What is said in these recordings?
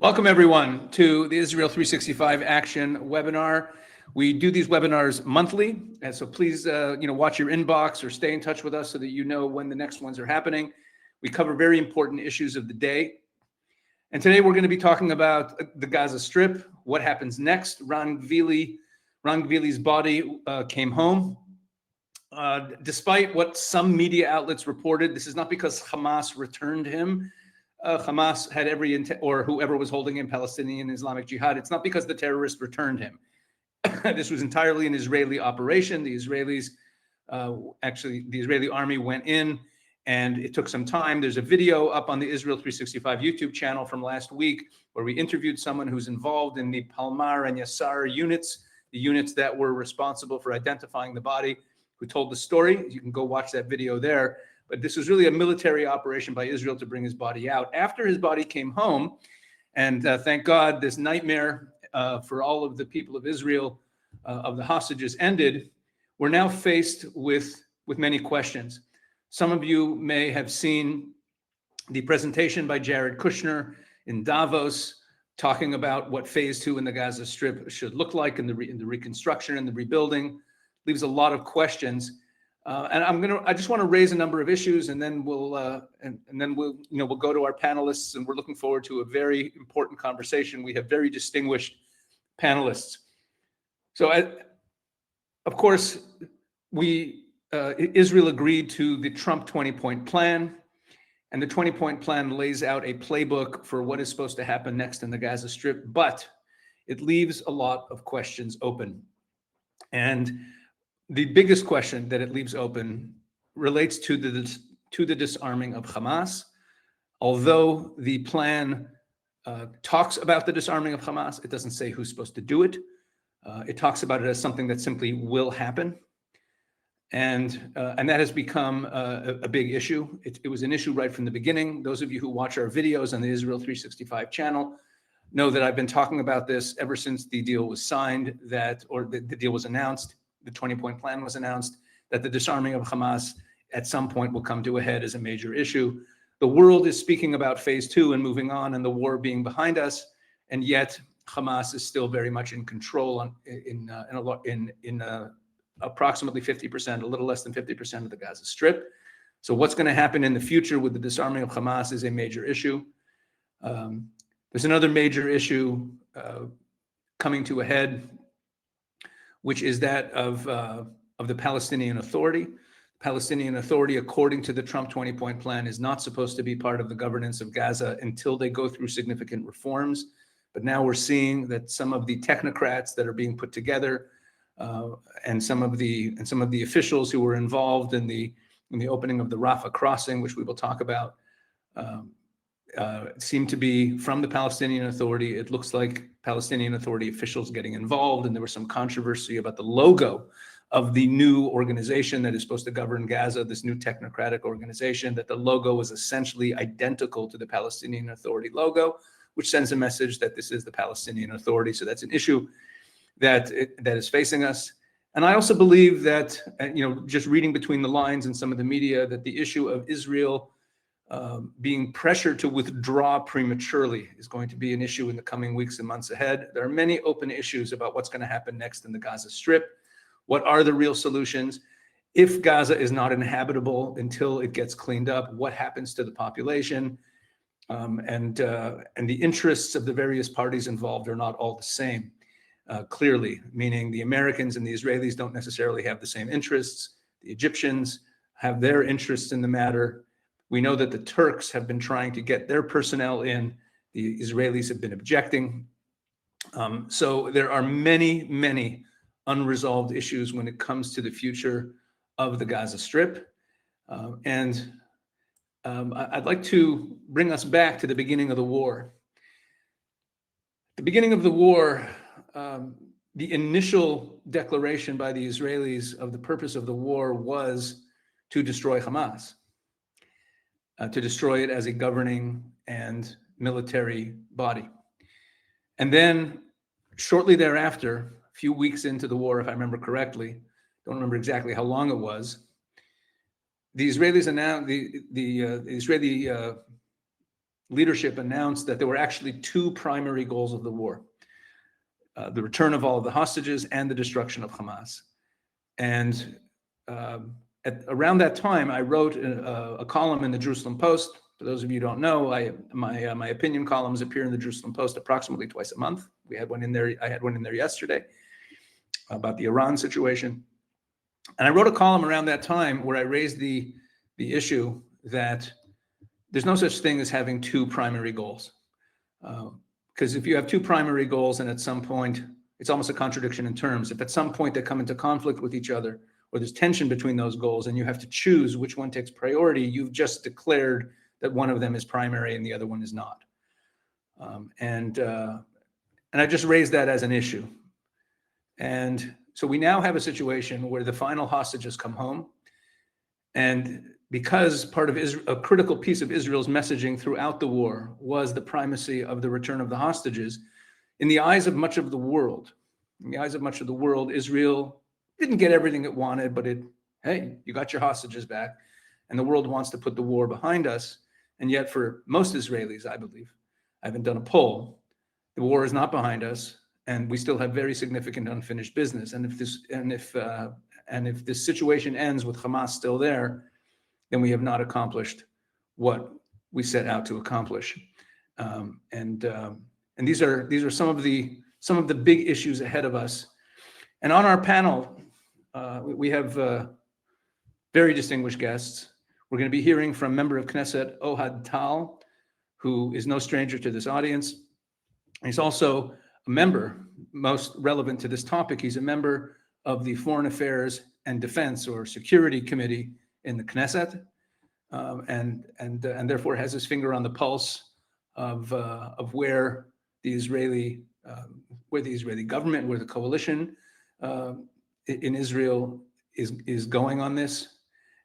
Welcome everyone to the Israel 365 Action webinar. We do these webinars monthly, and so please, watch your inbox or stay in touch with us so that you know when the next ones are happening. We cover very important issues of the day, and today we're going to be talking about the Gaza Strip. What happens next? Ron Gvili's body came home. Despite what some media outlets reported, this is not because Hamas returned him. Hamas had every intent, or whoever was holding him, Palestinian Islamic Jihad. It's not because the terrorists returned him. This was entirely an Israeli operation. The Israelis, the Israeli army went in, and it took some time. There's a video up on the Israel365 YouTube channel from last week where we interviewed someone who's involved in the Palmar and Yassar units, the units that were responsible for identifying the body, who told the story. You can go watch that video there. But this was really a military operation by Israel to bring his body out. After his body came home, and thank God this nightmare for all of the people of Israel, of the hostages, ended, we're now faced with many questions. Some of you may have seen the presentation by Jared Kushner in Davos, talking about what phase 2 in the Gaza Strip should look like in the reconstruction and the rebuilding. Leaves a lot of questions. And I just want to raise a number of issues, and then we'll go to our panelists, and we're looking forward to a very important conversation. We have very distinguished panelists. So, of course, Israel agreed to the Trump 20-point plan, and the 20-point plan lays out a playbook for what is supposed to happen next in the Gaza Strip, but it leaves a lot of questions open. And the biggest question that it leaves open relates to the disarming of Hamas. Although the plan talks about the disarming of Hamas, it doesn't say who's supposed to do it. It talks about it as something that simply will happen, and that has become a big issue. It was an issue right from the beginning. Those of you who watch our videos on the Israel 365 channel know that I've been talking about this ever since the deal was signed, the deal was announced. The 20-point plan was announced, that the disarming of Hamas at some point will come to a head as a major issue. The world is speaking about phase 2 and moving on, and the war being behind us, and yet Hamas is still very much in control in approximately 50%, a little less than 50% of the Gaza Strip. So what's going to happen in the future with the disarming of Hamas is a major issue. There's another major issue coming to a head, which is that of the Palestinian Authority. The Palestinian Authority, according to the Trump 20-point plan, is not supposed to be part of the governance of Gaza until they go through significant reforms. But now we're seeing that some of the technocrats that are being put together, and some of the officials who were involved in the opening of the Rafah crossing, which we will talk about, seem to be from the Palestinian Authority. It looks like Palestinian Authority officials getting involved, and there was some controversy about the logo of the new organization that is supposed to govern Gaza, this new technocratic organization, that the logo was essentially identical to the Palestinian Authority logo, which sends a message that this is the Palestinian Authority. So that's an issue that is facing us. And I also believe that, just reading between the lines in some of the media, that the issue of Israel being pressured to withdraw prematurely is going to be an issue in the coming weeks and months ahead. There are many open issues about what's going to happen next in the Gaza Strip. What are the real solutions? If Gaza is not inhabitable until it gets cleaned up, what happens to the population? And the interests of the various parties involved are not all the same, clearly, meaning the Americans and the Israelis don't necessarily have the same interests. The Egyptians have their interests in the matter. We know that the Turks have been trying to get their personnel in. The Israelis have been objecting. So there are many, many unresolved issues when it comes to the future of the Gaza Strip. I'd like to bring us back to the beginning of the war. The beginning of the war, the initial declaration by the Israelis of the purpose of the war was to destroy Hamas. To destroy it as a governing and military body. And then shortly thereafter, a few weeks into the war, if I remember correctly, don't remember exactly how long it was, the Israelis announced, the Israeli leadership announced that there were actually two primary goals of the war: the return of all of the hostages and the destruction of Hamas. And around that time, I wrote a column in the Jerusalem Post. For those of you who don't know, my opinion columns appear in the Jerusalem Post approximately twice a month. We had one in there. I had one in there yesterday about the Iran situation. And I wrote a column around that time where I raised the issue that there's no such thing as having two primary goals. Because if you have two primary goals and at some point, it's almost a contradiction in terms. If at some point they come into conflict with each other, or there's tension between those goals and you have to choose which one takes priority, you've just declared that one of them is primary and the other one is not. And I just raised that as an issue. And so we now have a situation where the final hostages come home. And because part of a critical piece of Israel's messaging throughout the war was the primacy of the return of the hostages, in the eyes of much of the world, Israel didn't get everything it wanted, but hey, you got your hostages back, and the world wants to put the war behind us. And yet for most Israelis, I believe, I haven't done a poll, the war is not behind us, and we still have very significant unfinished business. And if this situation ends with Hamas still there, then we have not accomplished what we set out to accomplish. And these are some of the big issues ahead of us. And on our panel, we have very distinguished guests. We're going to be hearing from member of Knesset Ohad Tal, who is no stranger to this audience. He's also a member, most relevant to this topic, he's a member of the Foreign Affairs and Defense or Security Committee in the Knesset, and therefore has his finger on the pulse of where the Israeli government, where the coalition in Israel is going on this.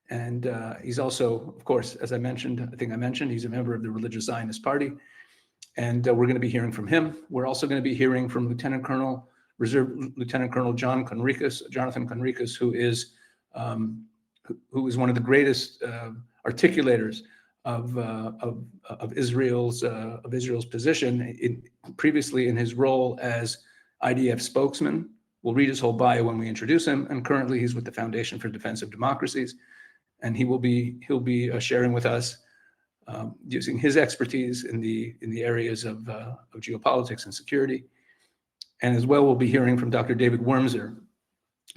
And he's also, of course, as I mentioned, he's a member of the Religious Zionist Party. And we're going to be hearing from him. We're also going to be hearing from Lieutenant Colonel Jonathan Conricus, who is one of the greatest articulators of Israel's position. Previously in his role as IDF spokesman, we'll read his whole bio when we introduce him. And currently, he's with the Foundation for Defense of Democracies, and he'll be sharing with us using his expertise in the areas of geopolitics and security. And as well, we'll be hearing from Dr. David Wormser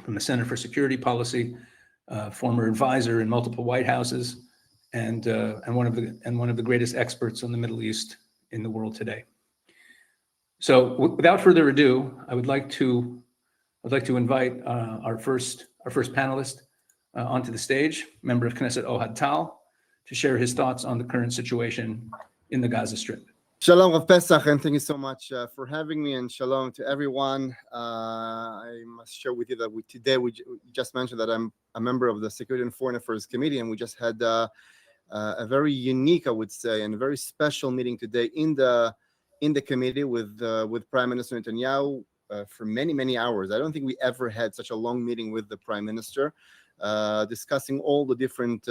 from the Center for Security Policy, former advisor in multiple White Houses, and one of the greatest experts on the Middle East in the world today. So, without further ado, I would like to invite our first panelist onto the stage, member of Knesset Ohad Tal, to share his thoughts on the current situation in the Gaza Strip. Shalom, Rav Pesach, and thank you so much for having me, and shalom to everyone. I must share with you that today we just mentioned that I'm a member of the Security and Foreign Affairs Committee, and we just had a very unique, I would say, and a very special meeting today in the committee with Prime Minister Netanyahu for many hours. I don't think we ever had such a long meeting with the Prime Minister, discussing all the different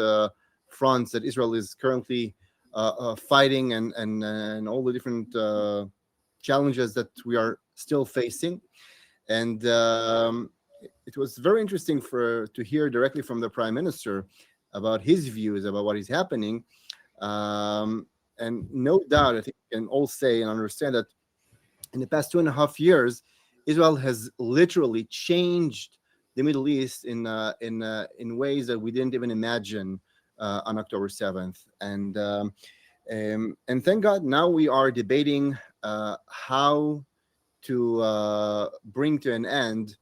fronts that Israel is currently fighting and all the different challenges that we are still facing. And it was very interesting to hear directly from the Prime Minister about his views about what is happening. And no doubt, I think we can all say and understand that in the past 2.5 years, Israel has literally changed the Middle East in ways that we didn't even imagine on October 7th. And thank God now we are debating how to bring to an end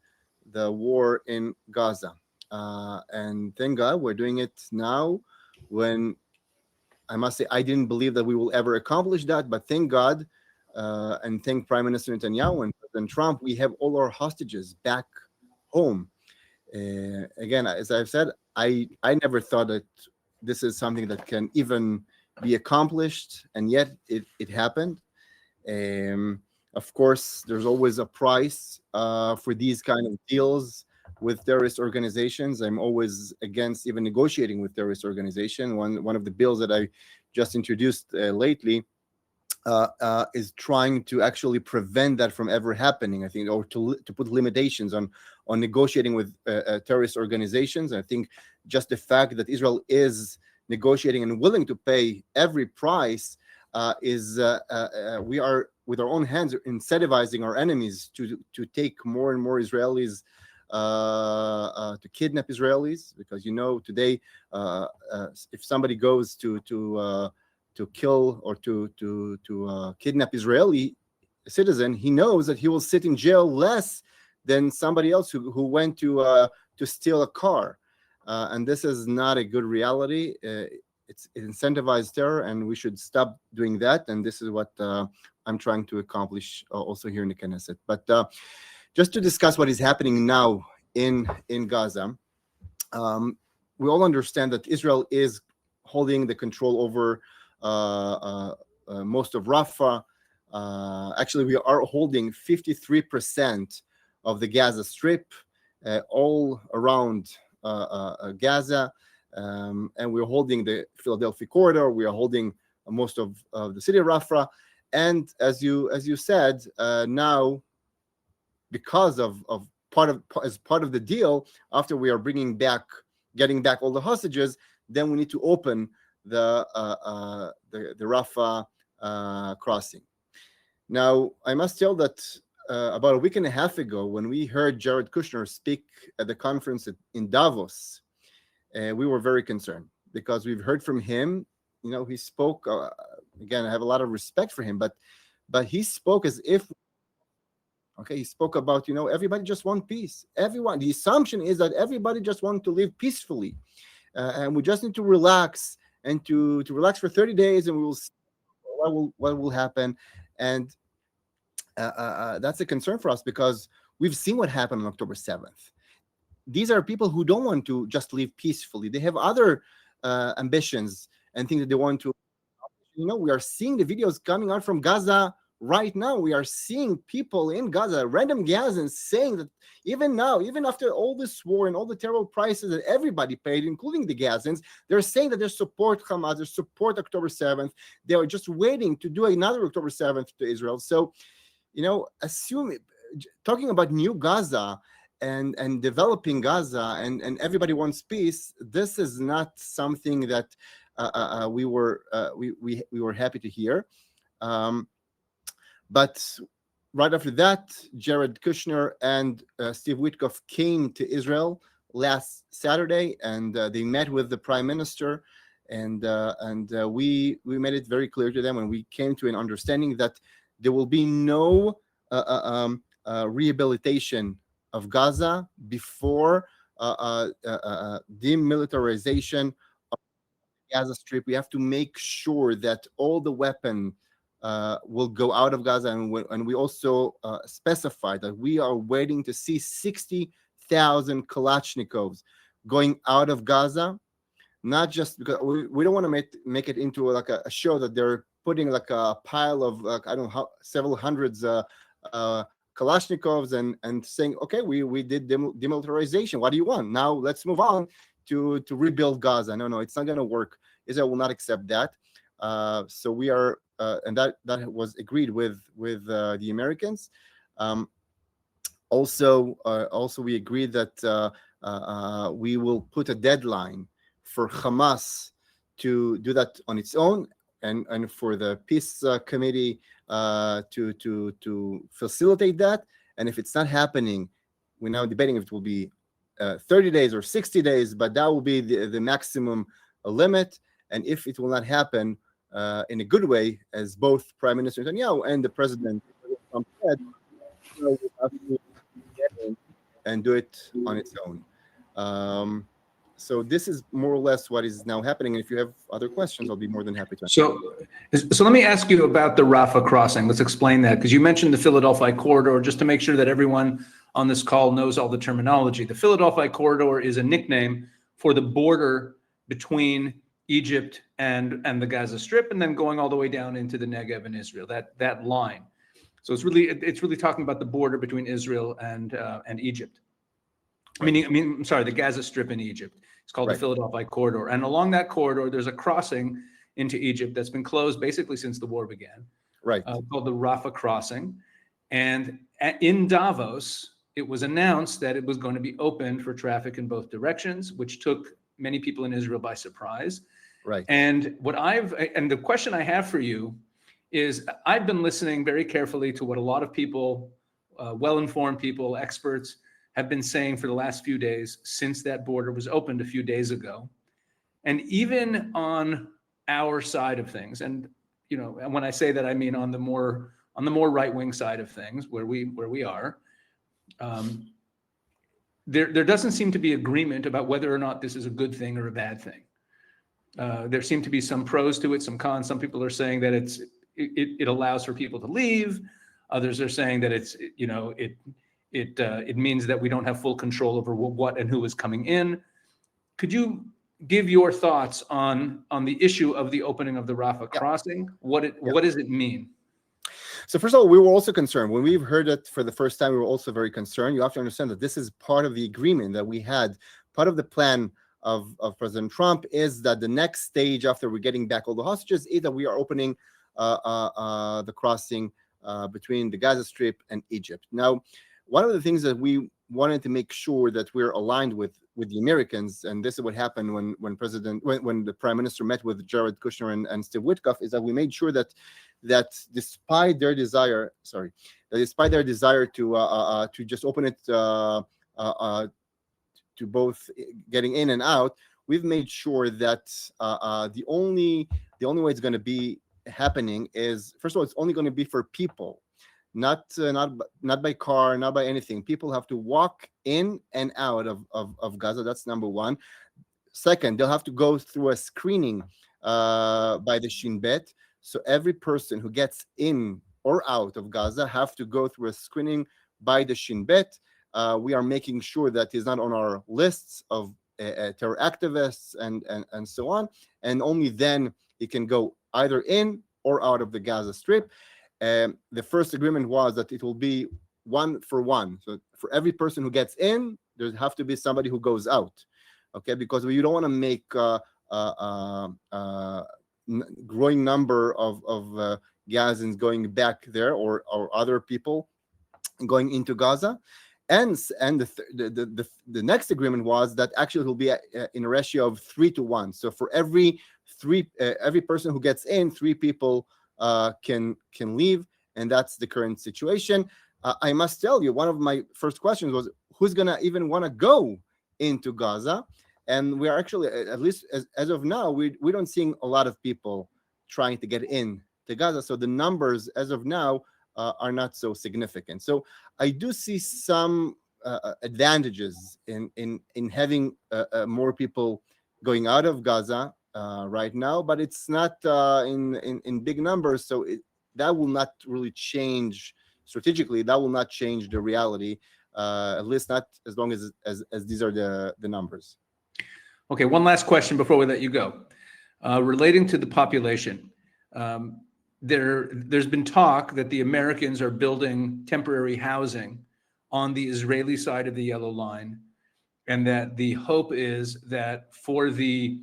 the war in Gaza. And thank God we're doing it now, when I must say I didn't believe that we will ever accomplish that, but thank God and thank Prime Minister Netanyahu and President Trump, we have all our hostages back home. Again, as I've said, I never thought that this is something that can even be accomplished, and yet it happened. Of course, there's always a price for these kind of deals with terrorist organizations. I'm always against even negotiating with terrorist organizations. One of the bills that I just introduced lately is trying to actually prevent that from ever happening. I think, or to put limitations on negotiating with terrorist organizations. I think just the fact that Israel is negotiating and willing to pay every price is we are with our own hands incentivizing our enemies to take more and more Israelis, to kidnap Israelis, because today if somebody goes to kill or to kidnap Israeli citizen, he knows that he will sit in jail less than somebody else who went to steal a car, and this is not a good reality. It's incentivized terror, and we should stop doing that. And this is what I'm trying to accomplish also here in the Knesset. But just to discuss what is happening now in Gaza, we all understand that Israel is holding the control over most of Rafah. Actually, we are holding 53% of the Gaza Strip, all around Gaza, and we're holding the Philadelphia corridor. We are holding most of the city of Rafah, and as you said, now because of as part of the deal, after we are getting back all the hostages, then we need to open the Rafah crossing. Now, I must tell that about a week and a half ago, when we heard Jared Kushner speak at the conference in Davos, we were very concerned, because we've heard from him. He spoke again. I have a lot of respect for him, but he spoke as if. Okay, he spoke about, everybody just want peace. The assumption is that everybody just want to live peacefully, and we just need to relax and to relax for 30 days, and we will see what will happen. And that's a concern for us, because we've seen what happened on October 7th. These are people who don't want to just live peacefully. They have other ambitions and things that they want to. We are seeing the videos coming out from Gaza right now. We are seeing people in Gaza, random Gazans, saying that even now, even after all this war and all the terrible prices that everybody paid, including the Gazans, they're saying that they support Hamas, they support October 7th. They are just waiting to do another October 7th to Israel. So, talking about new Gaza and developing Gaza, and everybody wants peace, this is not something that we were happy to hear. But right after that, Jared Kushner and Steve Witkoff came to Israel last Saturday, and they met with the Prime Minister, and we made it very clear to them, and we came to an understanding that there will be no rehabilitation of Gaza before demilitarization of the Gaza Strip. We have to make sure that all the weapons will go out of Gaza, and we also specify that we are waiting to see 60,000 Kalashnikovs going out of Gaza, not just because we don't want to make it into like a show that they're putting like a pile of I don't know several hundreds Kalashnikovs and saying, okay, we did demilitarization. What do you want? Now let's move on to rebuild Gaza. No, it's not going to work. Israel will not accept that. So we are, and that was agreed with the Americans. Also, we agreed that we will put a deadline for Hamas to do that on its own, and for the peace committee to facilitate that. And if it's not happening, we're now debating if it will be 30 days or 60 days, but that will be the maximum limit. And if it will not happen in a good way, as both Prime Minister Netanyahu and the President Trump said, we'll have to get in and do it on its own. So this is more or less what is now happening. And if you have other questions, I'll be more than happy to answer. So let me ask you about the Rafah crossing. Let's explain that, because you mentioned the Philadelphia corridor, just to make sure that everyone on this call knows all the terminology. The Philadelphia corridor is a nickname for the border between Egypt and the Gaza Strip, and then going all the way down into the Negev in Israel. That line. So it's really talking about the border between Israel and Egypt. I'm sorry, the Gaza Strip in Egypt. It's called the Philadelphia corridor, and along that corridor, there's a crossing into Egypt that's been closed basically since the war began. Right. called the Rafah crossing. And in Davos, it was announced that it was going to be opened for traffic in both directions, which took many people in Israel by surprise. Right. And the question I have for you is, I've been listening very carefully to what a lot of people, well-informed people, experts, have been saying for the last few days since that border was opened a few days ago. And even on our side of things, and and when I say that, I mean on the more right-wing side of things, where we are, there doesn't seem to be agreement about whether or not this is a good thing or a bad thing. There seem to be some pros to it, some cons. Some people are saying that it allows for people to leave. Others are saying that it means that we don't have full control over what and who is coming in. Could you give your thoughts on the issue of the opening of the Rafah crossing? What does it mean? So first of all, we were also concerned. When we've heard it for the first time, we were also very concerned. You have to understand that this is part of the agreement that we had. Part of the plan of President Trump is that the next stage after we're getting back all the hostages is that we are opening the crossing between the Gaza Strip and Egypt. Now, one of the things that we wanted to make sure that we're aligned with the Americans, and this is what happened when the Prime Minister met with Jared Kushner and Steve Witkoff, is that we made sure that despite their desire to just open it to both getting in and out, we've made sure that the only way it's going to be happening is, first of all, it's only going to be for people, not by car, not by anything. People have to walk in and out of Gaza. That's number one. Second, they'll have to go through a screening by the Shin Bet. So every person who gets in or out of Gaza have to go through a screening by the Shin Bet. We are making sure that he's not on our lists of terror activists and so on. And only then he can go either in or out of the Gaza Strip. The first agreement was that it will be 1 for 1. So for every person who gets in, there have to be somebody who goes out. Okay, because we don't want to make growing number of Gazans going back there or other people going into Gaza. And the next agreement was that actually it will be in a ratio of 3 to 1. So for every person who gets in, 3 people can leave, and that's the current situation. I must tell you, one of my first questions was, who's gonna even want to go into Gaza? And we are actually, at least as of now, we don't seeing a lot of people trying to get in to Gaza. So the numbers as of now are not so significant. So I do see some advantages in having more people going out of Gaza right now, but it's not in big numbers. So that will not really change strategically. That will not change the reality, at least not as long as these are the numbers. Okay, one last question before we let you go. Relating to the population, there's been talk that the Americans are building temporary housing on the Israeli side of the yellow line, and that the hope is that for the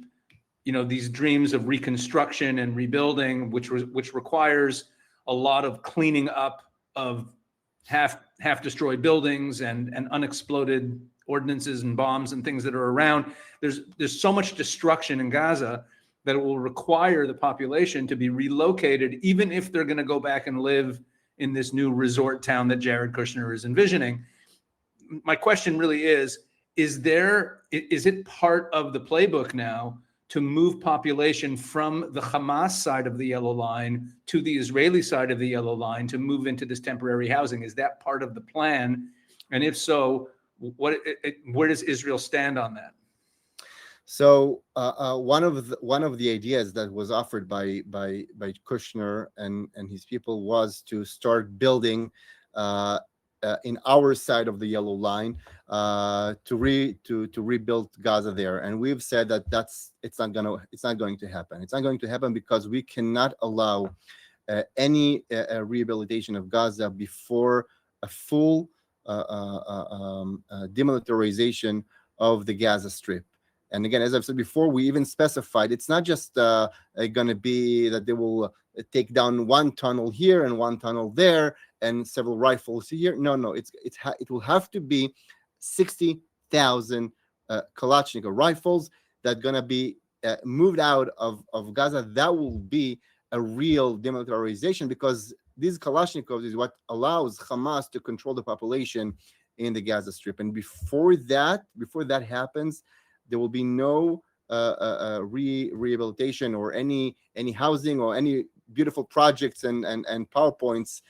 these dreams of reconstruction and rebuilding, which requires a lot of cleaning up of half destroyed buildings and unexploded ordnances and bombs and things that are around. There's so much destruction in Gaza that it will require the population to be relocated, even if they're going to go back and live in this new resort town that Jared Kushner is envisioning. My question really is it part of the playbook now to move population from the Hamas side of the yellow line to the Israeli side of the yellow line to move into this temporary housing? Is that part of the plan? And if so, where does Israel stand on that? So one of the ideas that was offered by Kushner and his people was to start building in our side of the yellow line to rebuild Gaza there, and we've said that it's not going to happen. It's not going to happen because we cannot allow any rehabilitation of Gaza before a full demilitarization of the Gaza Strip. And again, as I've said before, we even specified it's not just going to be that they will take down one tunnel here and one tunnel there and several rifles here. No, it will have to be 60,000 Kalashnikov rifles that gonna be moved out of Gaza. That will be a real demilitarization, because these Kalashnikovs is what allows Hamas to control the population in the Gaza Strip. And before that happens, there will be no rehabilitation or any housing or any beautiful projects and PowerPoints.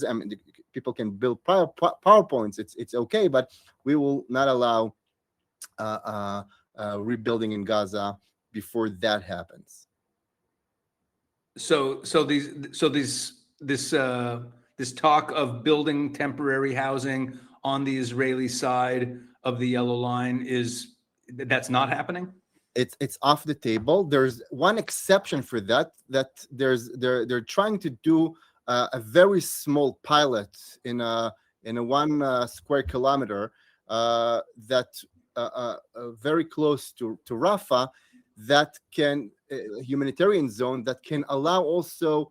I mean, people can build PowerPoints. It's okay, but we will not allow rebuilding in Gaza before that happens. So this talk of building temporary housing on the Israeli side of the yellow line that's not happening? It's off the table. There's one exception for that they're trying to do a very small pilot in a 1 square kilometer that very close to Rafah, that can humanitarian zone that can allow also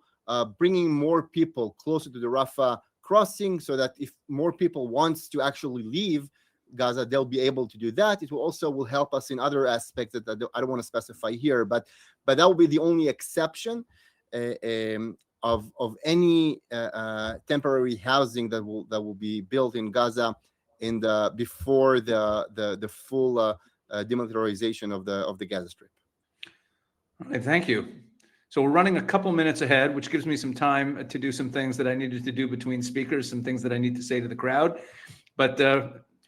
bringing more people closer to the Rafah crossing, so that if more people wants to actually leave Gaza, they'll be able to do that. It will also help us in other aspects that I don't want to specify here, but that will be the only exception of any temporary housing that will be built in Gaza before the full demilitarization of the Gaza Strip. All right, thank you. So we're running a couple minutes ahead, which gives me some time to do some things that I needed to do between speakers, some things that I need to say to the crowd. But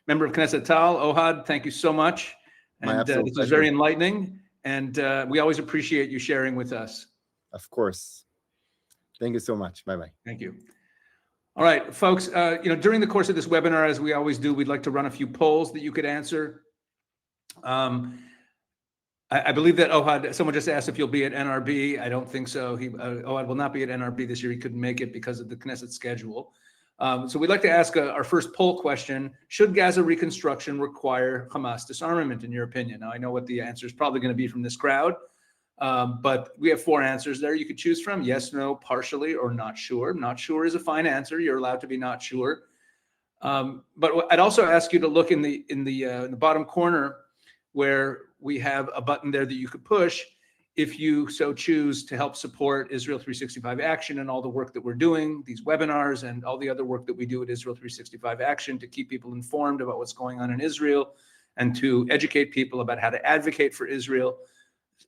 member of Knesset Tal, Ohad, thank you so much. And this was very enlightening. And we always appreciate you sharing with us. Of course. Thank you so much. Bye-bye. Thank you. All right, folks, during the course of this webinar, as we always do, we'd like to run a few polls that you could answer. I believe that Ohad, someone just asked if you'll be at NRB. I don't think so. Ohad will not be at NRB this year. He couldn't make it because of the Knesset schedule. So we'd like to ask our first poll question. Should Gaza reconstruction require Hamas disarmament, in your opinion? Now, I know what the answer is probably going to be from this crowd, but we have 4 answers there you could choose from: yes, no, partially, or not sure. Not sure is a fine answer. You're allowed to be not sure. But I'd also ask you to look in the bottom corner, where we have a button there that you could push if you so choose to help support Israel365 Action and all the work that we're doing, these webinars and all the other work that we do at Israel365 Action to keep people informed about what's going on in Israel and to educate people about how to advocate for Israel.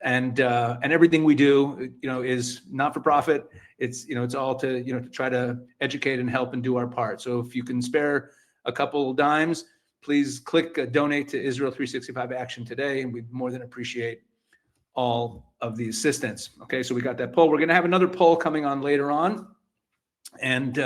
And everything we do, is not for profit. It's all to to try to educate and help and do our part. So if you can spare a couple dimes, please click donate to Israel365 Action today, and we'd more than appreciate all of the assistance. Okay, so we got that poll. We're going to have another poll coming on later on, and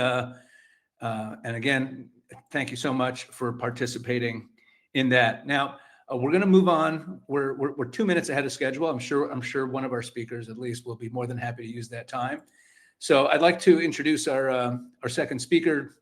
again, thank you so much for participating in that. Now we're going to move on. We're 2 minutes ahead of schedule. I'm sure one of our speakers at least will be more than happy to use that time. So I'd like to introduce our second speaker.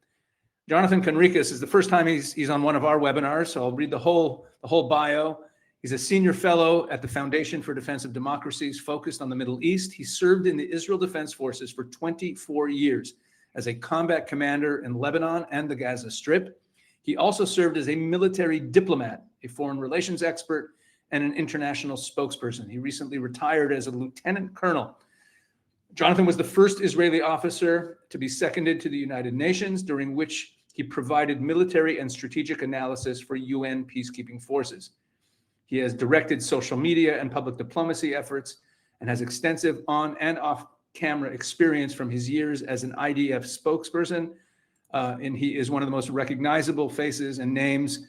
Jonathan Conricus is the first time he's on one of our webinars, so I'll read the whole bio. He's a senior fellow at the Foundation for Defense of Democracies, focused on the Middle East. He served in the Israel Defense Forces for 24 years as a combat commander in Lebanon and the Gaza Strip. He also served as a military diplomat, a foreign relations expert, and an international spokesperson. He recently retired as a lieutenant colonel. Jonathan was the first Israeli officer to be seconded to the United Nations, during which he provided military and strategic analysis for UN peacekeeping forces. He has directed social media and public diplomacy efforts and has extensive on and off camera experience from his years as an IDF spokesperson. And he is one of the most recognizable faces and names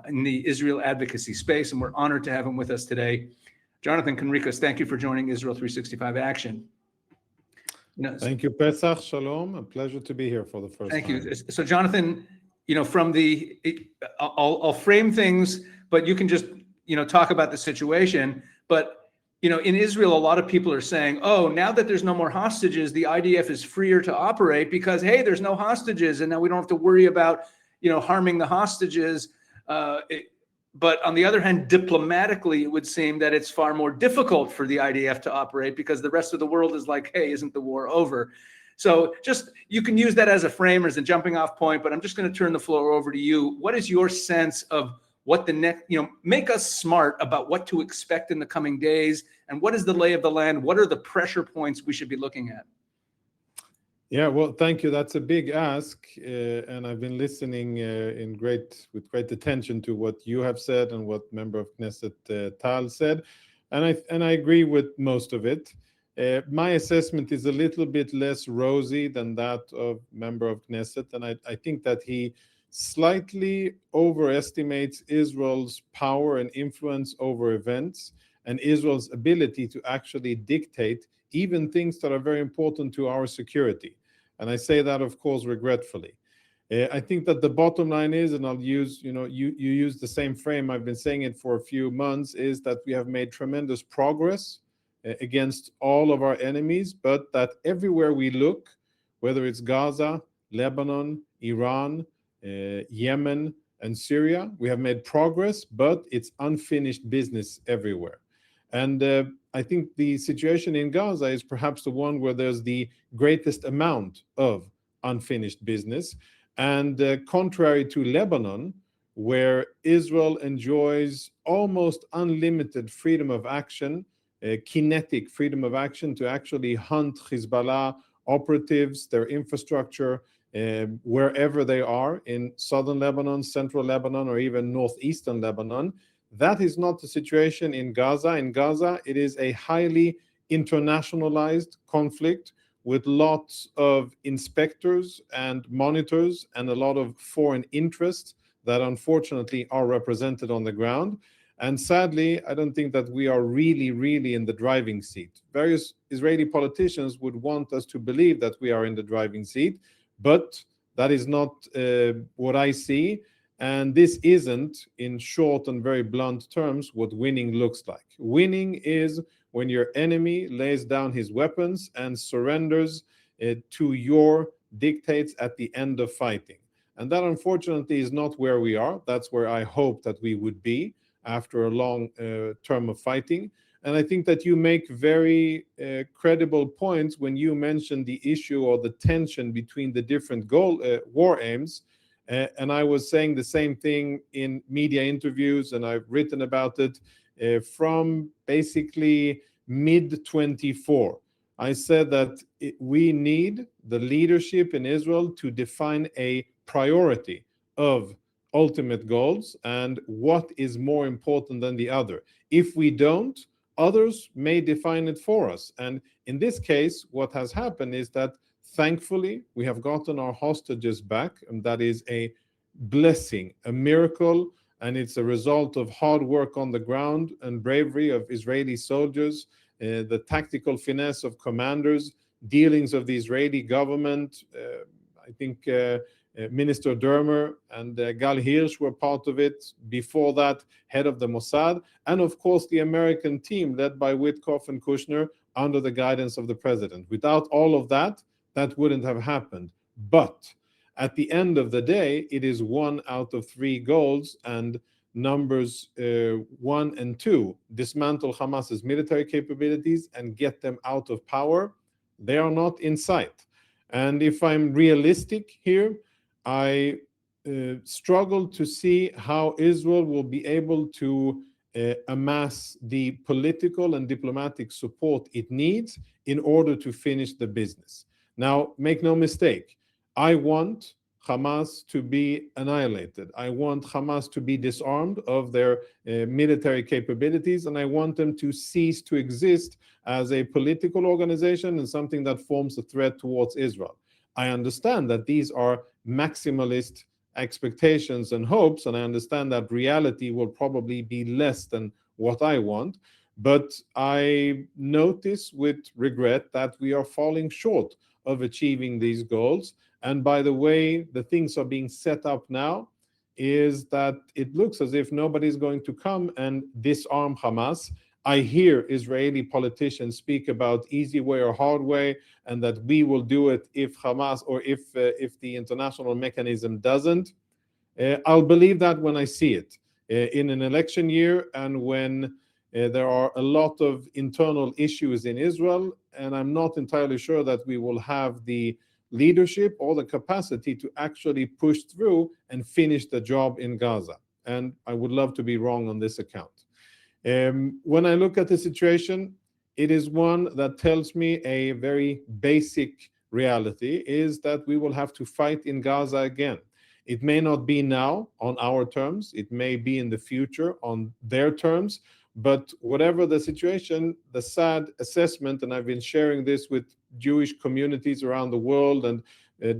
in the Israel advocacy space. And we're honored to have him with us today. Jonathan Conricus, thank you for joining Israel365 Action. Thank you, Pesach. Shalom. A pleasure to be here for the first time. Thank you. So, Jonathan, I'll frame things, but you can just, talk about the situation. But, in Israel, a lot of people are saying, oh, now that there's no more hostages, the IDF is freer to operate because, hey, there's no hostages. And now we don't have to worry about, harming the hostages. But on the other hand, diplomatically, it would seem that it's far more difficult for the IDF to operate because the rest of the world is like, hey, isn't the war over? So just, you can use that as a frame or as a jumping off point, but I'm just going to turn the floor over to you. What is your sense of what the next, make us smart about what to expect in the coming days, and what is the lay of the land? What are the pressure points we should be looking at? Yeah, well, thank you. That's a big ask, and I've been listening with great attention to what you have said and what Member of Knesset Tal said, and I agree with most of it. My assessment is a little bit less rosy than that of Member of Knesset, and I think that he slightly overestimates Israel's power and influence over events and Israel's ability to actually dictate even things that are very important to our security. And I say that, of course, regretfully. I think that the bottom line is, and I'll use, you use the same frame, I've been saying it for a few months, is that we have made tremendous progress against all of our enemies, but that everywhere we look, whether it's Gaza, Lebanon, Iran, Yemen, and Syria, we have made progress, but it's unfinished business everywhere. And I think the situation in Gaza is perhaps the one where there's the greatest amount of unfinished business. And contrary to Lebanon, where Israel enjoys almost unlimited freedom of action, kinetic freedom of action to actually hunt Hezbollah operatives, their infrastructure, wherever they are in southern Lebanon, central Lebanon, or even northeastern Lebanon. That is not the situation in Gaza. In Gaza, it is a highly internationalized conflict with lots of inspectors and monitors and a lot of foreign interests that unfortunately are represented on the ground. And sadly, I don't think that we are really in the driving seat. Various Israeli politicians would want us to believe that we are in the driving seat, but that is not what I see. And this isn't, in short and very blunt terms, what winning looks like. Winning is when your enemy lays down his weapons and surrenders to your dictates at the end of fighting. And that, unfortunately, is not where we are. That's where I hope that we would be after a long term of fighting. And I think that you make very credible points when you mention the issue or the tension between the different war aims. And I was saying the same thing in media interviews, and I've written about it from basically mid-24. I said that we need the leadership in Israel to define a priority of ultimate goals and what is more important than the other. If we don't, others may define it for us. And in this case, what has happened is that thankfully, we have gotten our hostages back, and that is a blessing, a miracle, and it's a result of hard work on the ground and bravery of Israeli soldiers, the tactical finesse of commanders, dealings of the Israeli government. I think Minister Dermer and Gal Hirsch were part of it. Before that, head of the Mossad, and of course the American team led by Witkoff and Kushner under the guidance of the president. Without all of that, that wouldn't have happened. But at the end of the day, it is 1 out of 3 goals, and numbers 1 and 2, dismantle Hamas's military capabilities and get them out of power. They are not in sight. And if I'm realistic here, I struggle to see how Israel will be able to amass the political and diplomatic support it needs in order to finish the business. Now, make no mistake, I want Hamas to be annihilated. I want Hamas to be disarmed of their military capabilities, and I want them to cease to exist as a political organization and something that forms a threat towards Israel. I understand that these are maximalist expectations and hopes, and I understand that reality will probably be less than what I want. But I notice with regret that we are falling short of achieving these goals. And by the way, the things are being set up now is that it looks as if nobody's going to come and disarm Hamas. I hear Israeli politicians speak about easy way or hard way, and that we will do it if Hamas or if the international mechanism doesn't. I'll believe that when I see it. in an election year and when there are a lot of internal issues in Israel, and I'm not entirely sure that we will have the leadership or the capacity to actually push through and finish the job in Gaza. And I would love to be wrong on this account. When I look at the situation, it is one that tells me a very basic reality is that we will have to fight in Gaza again. It may not be now on our terms, it may be in the future on their terms, but whatever the situation, the sad assessment, and I've been sharing this with Jewish communities around the world and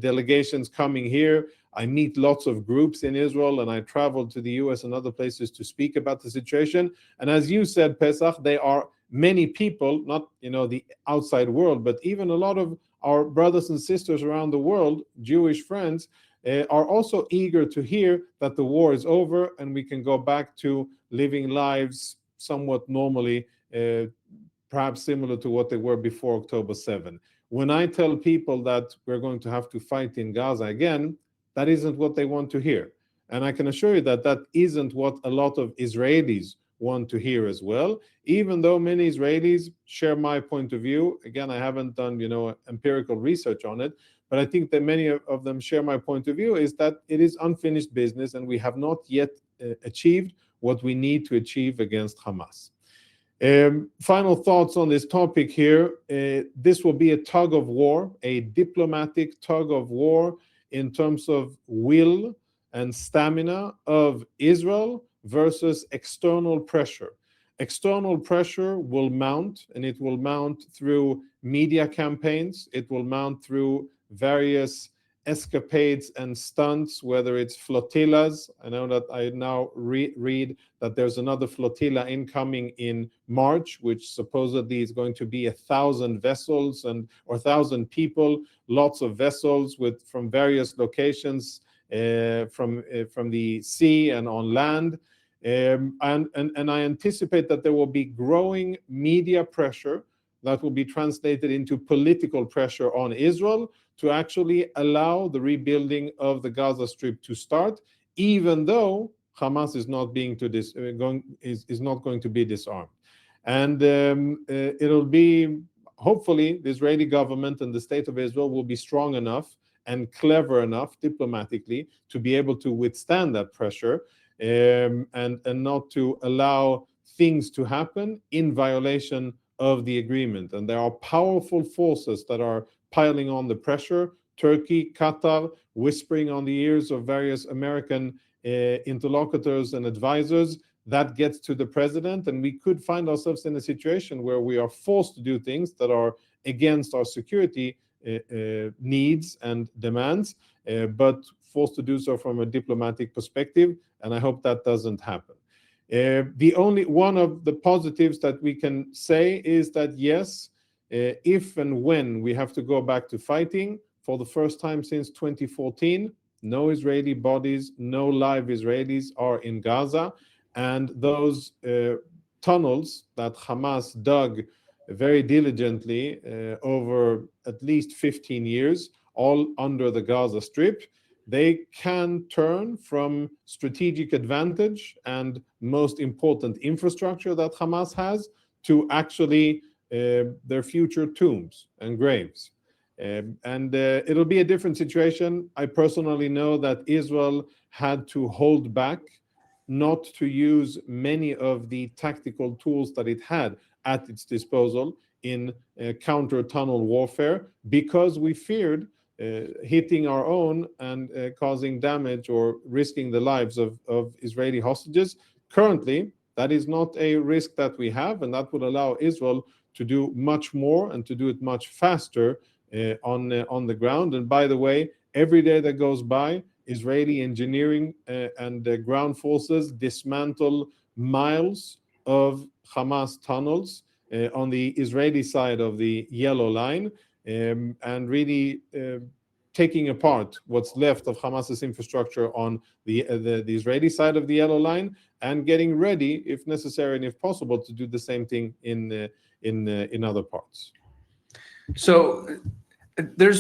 delegations coming here. I meet lots of groups in Israel, and I travel to the US and other places to speak about the situation. And as you said, Pesach, there are many people, not the outside world, but even a lot of our brothers and sisters around the world, Jewish friends, are also eager to hear that the war is over and we can go back to living lives somewhat normally, perhaps similar to what they were before October 7. When I tell people that we're going to have to fight in Gaza again, that isn't what they want to hear. And I can assure you that that isn't what a lot of Israelis want to hear as well, even though many Israelis share my point of view. Again, I haven't done empirical research on it, but I think that many of them share my point of view, is that it is unfinished business and we have not yet achieved what we need to achieve against Hamas. Final thoughts on this topic here. This will be a tug of war, a diplomatic tug of war in terms of will and stamina of Israel versus external pressure. External pressure will mount, and it will mount through media campaigns. It will mount through various escapades and stunts, whether it's flotillas. I know that I now read that there's another flotilla incoming in March, which supposedly is going to be 1,000 vessels or 1,000 people, lots of vessels from various locations, from the sea and on land. And I anticipate that there will be growing media pressure that will be translated into political pressure on Israel to actually allow the rebuilding of the Gaza Strip to start, even though Hamas is not going to be disarmed. And it'll be, hopefully, the Israeli government and the state of Israel will be strong enough and clever enough diplomatically to be able to withstand that pressure, and not to allow things to happen in violation of the agreement. And there are powerful forces that are piling on the pressure. Turkey, Qatar, whispering on the ears of various American interlocutors and advisors. That gets to the president, and we could find ourselves in a situation where we are forced to do things that are against our security needs and demands, but forced to do so from a diplomatic perspective, and I hope that doesn't happen. The only one of the positives that we can say is that yes, if and when we have to go back to fighting, for the first time since 2014, no Israeli bodies, no live Israelis are in Gaza, and those tunnels that Hamas dug very diligently over at least 15 years, all under the Gaza Strip, they can turn from strategic advantage and most important infrastructure that Hamas has to actually their future tombs and graves. And it'll be a different situation. I personally know that Israel had to hold back not to use many of the tactical tools that it had at its disposal in counter-tunnel warfare, because we feared hitting our own and causing damage or risking the lives of Israeli hostages. Currently, that is not a risk that we have, and that would allow Israel to do much more and to do it much faster on the ground. And by the way, every day that goes by, Israeli engineering and ground forces dismantle miles of Hamas tunnels on the Israeli side of the yellow line, and really taking apart what's left of Hamas's infrastructure on the Israeli side of the yellow line, and getting ready, if necessary and if possible, to do the same thing in other parts. So there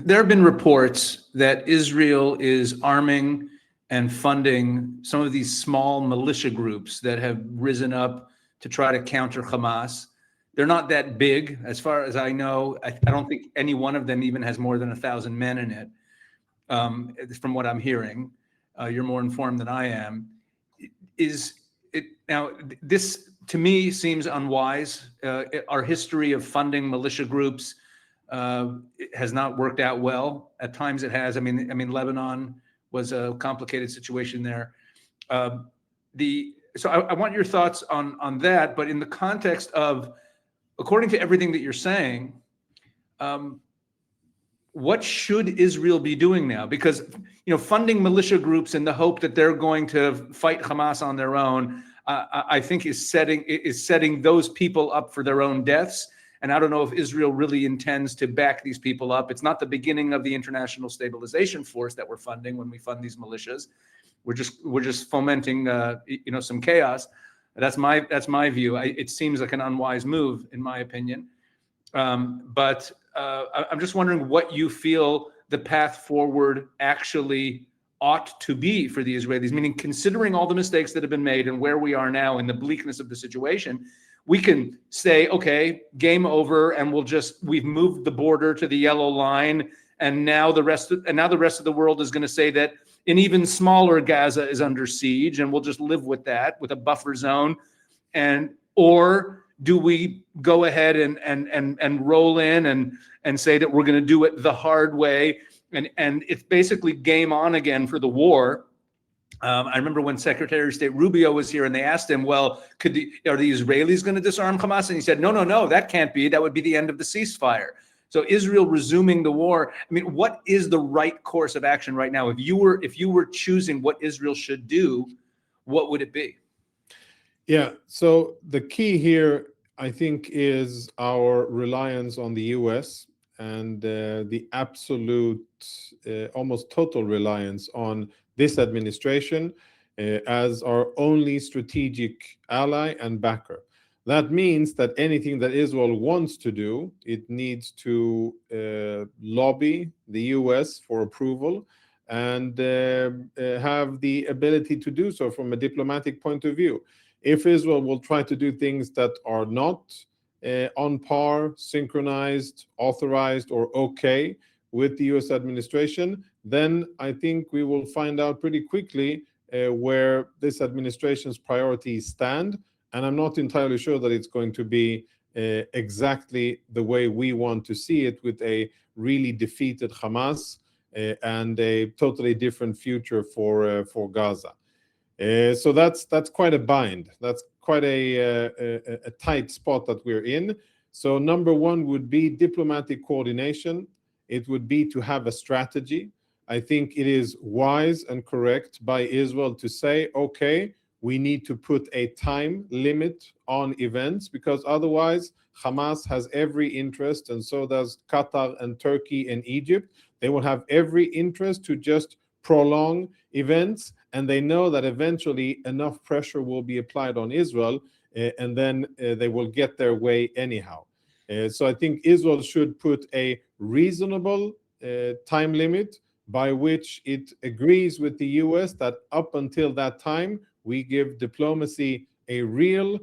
have been reports that Israel is arming and funding some of these small militia groups that have risen up to try to counter Hamas. They're not that big, as far as I know. I don't think any one of them even has more than 1,000 men in it, from what I'm hearing. You're more informed than I am. Now, this to me seems unwise. Our history of funding militia groups has not worked out well. At times it has. I mean, Lebanon was a complicated situation there. So I want your thoughts on that, but in the context of, according to everything that you're saying, what should Israel be doing now? Because, funding militia groups in the hope that they're going to fight Hamas on their own, I think is setting those people up for their own deaths. And I don't know if Israel really intends to back these people up. It's not the beginning of the international stabilization force that we're funding when we fund these militias. We're just fomenting, some chaos. That's my view. It seems like an unwise move, in my opinion. But I'm just wondering what you feel the path forward actually ought to be for the Israelis, meaning considering all the mistakes that have been made and where we are now in the bleakness of the situation, we can say, okay, game over, and we've moved the border to the yellow line, and now the rest of the world is going to say that an even smaller Gaza is under siege, and we'll just live with that, with a buffer zone. Or do we go ahead and roll in and say that we're going to do it the hard way, and it's basically game on again for the war? I remember when Secretary of State Rubio was here and they asked him, well, are the Israelis going to disarm Hamas? And he said, no, that can't be. That would be the end of the ceasefire. So Israel resuming the war. I mean, what is the right course of action right now? If you were choosing what Israel should do, what would it be? Yeah, so the key here, I think, is our reliance on the US and the absolute, almost total reliance on this administration as our only strategic ally and backer. That means that anything that Israel wants to do, it needs to lobby the US for approval and have the ability to do so from a diplomatic point of view. If Israel will try to do things that are not on par, synchronized, authorized, or okay with the US administration, then I think we will find out pretty quickly where this administration's priorities stand. And I'm not entirely sure that it's going to be exactly the way we want to see it, with a really defeated Hamas and a totally different future for Gaza. So that's quite a bind. That's quite a tight spot that we're in. So number one would be diplomatic coordination. It would be to have a strategy. I think it is wise and correct by Israel to say, okay, we need to put a time limit on events, because otherwise Hamas has every interest, and so does Qatar and Turkey and Egypt. They will have every interest to just prolong events, and they know that eventually enough pressure will be applied on Israel, and then they will get their way anyhow. So I think Israel should put a reasonable time limit by which it agrees with the US that up until that time, we give diplomacy a real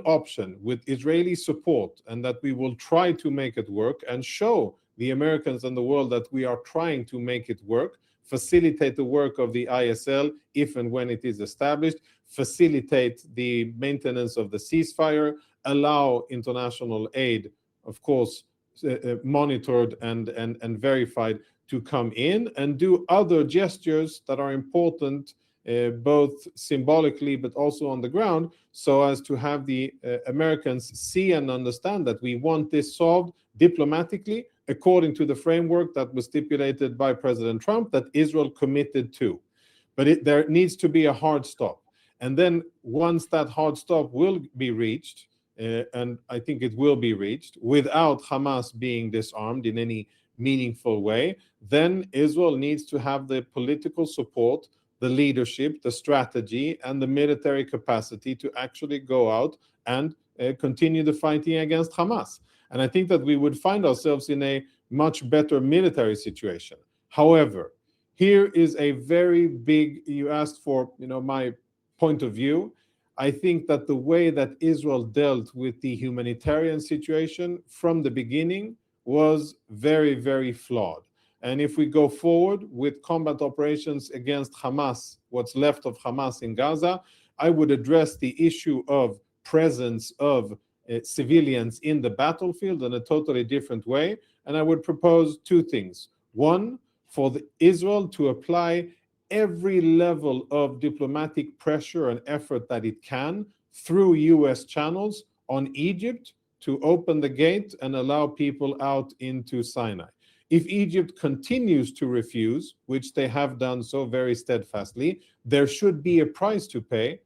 option with Israeli support, and that we will try to make it work and show the Americans and the world that we are trying to make it work, facilitate the work of the ISL if and when it is established, facilitate the maintenance of the ceasefire, allow international aid, of course, monitored and verified, to come in, and do other gestures that are important, both symbolically but also on the ground, so as to have the Americans see and understand that we want this solved diplomatically according to the framework that was stipulated by President Trump, that Israel committed to. But there needs to be a hard stop. And then once that hard stop will be reached, and I think it will be reached without Hamas being disarmed in any meaningful way, then Israel needs to have the political support, the leadership, the strategy, and the military capacity to actually go out and continue the fighting against Hamas. And I think that we would find ourselves in a much better military situation. However, Here is a very big, you asked for, my point of view. I think that the way that Israel dealt with the humanitarian situation from the beginning was very, very flawed. And if we go forward with combat operations against Hamas, what's left of Hamas in Gaza, I would address the issue of presence of civilians in the battlefield in a totally different way. And I would propose two things. One, for Israel to apply every level of diplomatic pressure and effort that it can through US channels on Egypt to open the gate and allow people out into Sinai. If Egypt continues to refuse, which they have done so very steadfastly, there should be a price to pay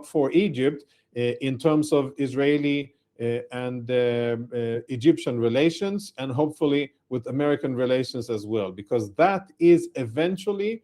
for Egypt in terms of Israeli and Egyptian relations, and hopefully with American relations as well, because that is eventually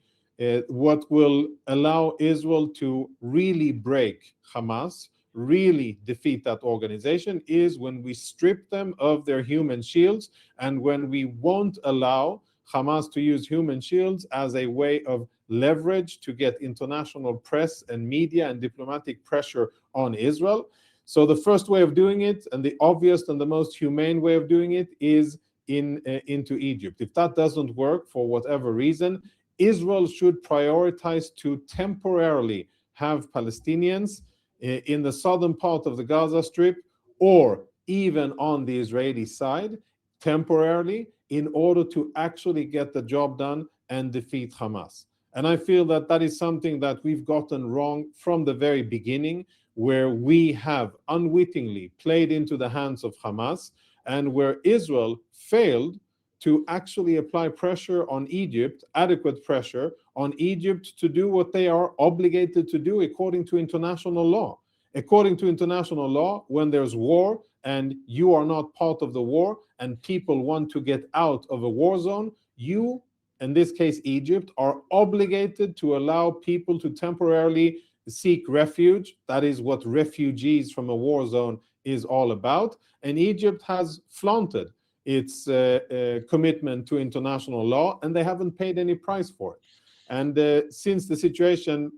what will allow Israel to really break Hamas, really defeat that organization, is when we strip them of their human shields and when we won't allow Hamas to use human shields as a way of leverage to get international press and media and diplomatic pressure on Israel. So the first way of doing it, and the obvious and the most humane way of doing it, is into Egypt. If that doesn't work for whatever reason, Israel should prioritize to temporarily have Palestinians in the southern part of the Gaza Strip, or even on the Israeli side, temporarily, in order to actually get the job done and defeat Hamas. And I feel that that is something that we've gotten wrong from the very beginning, where we have unwittingly played into the hands of Hamas, and where Israel failed to actually apply pressure on Egypt, adequate pressure on Egypt, to do what they are obligated to do according to international law. According to international law, when there's war and you are not part of the war and people want to get out of a war zone, you, in this case Egypt, are obligated to allow people to temporarily seek refuge. That is what refugees from a war zone is all about. And Egypt has flaunted its commitment to international law, and they haven't paid any price for it. And since the situation,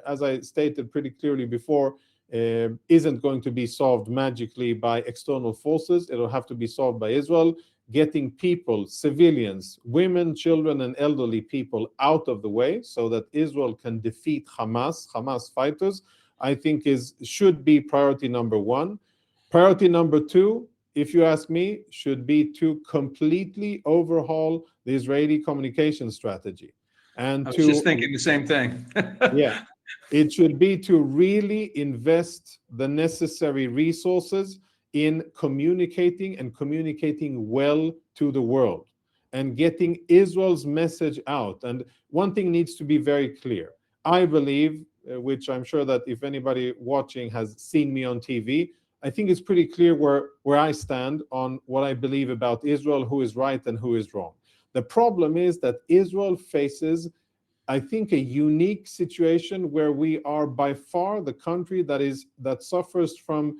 as I stated pretty clearly before, isn't going to be solved magically by external forces, it'll have to be solved by Israel. Getting people, civilians, women, children, and elderly people out of the way so that Israel can defeat Hamas fighters, I think should be priority number one. Priority number two, if you ask me, should be to completely overhaul the Israeli communication strategy. And I was just thinking the same thing. yeah, it should be to really invest the necessary resources in communicating and communicating well to the world and getting Israel's message out. And one thing needs to be very clear. I believe, which I'm sure that if anybody watching has seen me on TV, I think it's pretty clear where I stand on what I believe about Israel, who is right and who is wrong. The problem is that Israel faces, I think, a unique situation where we are by far the country that suffers from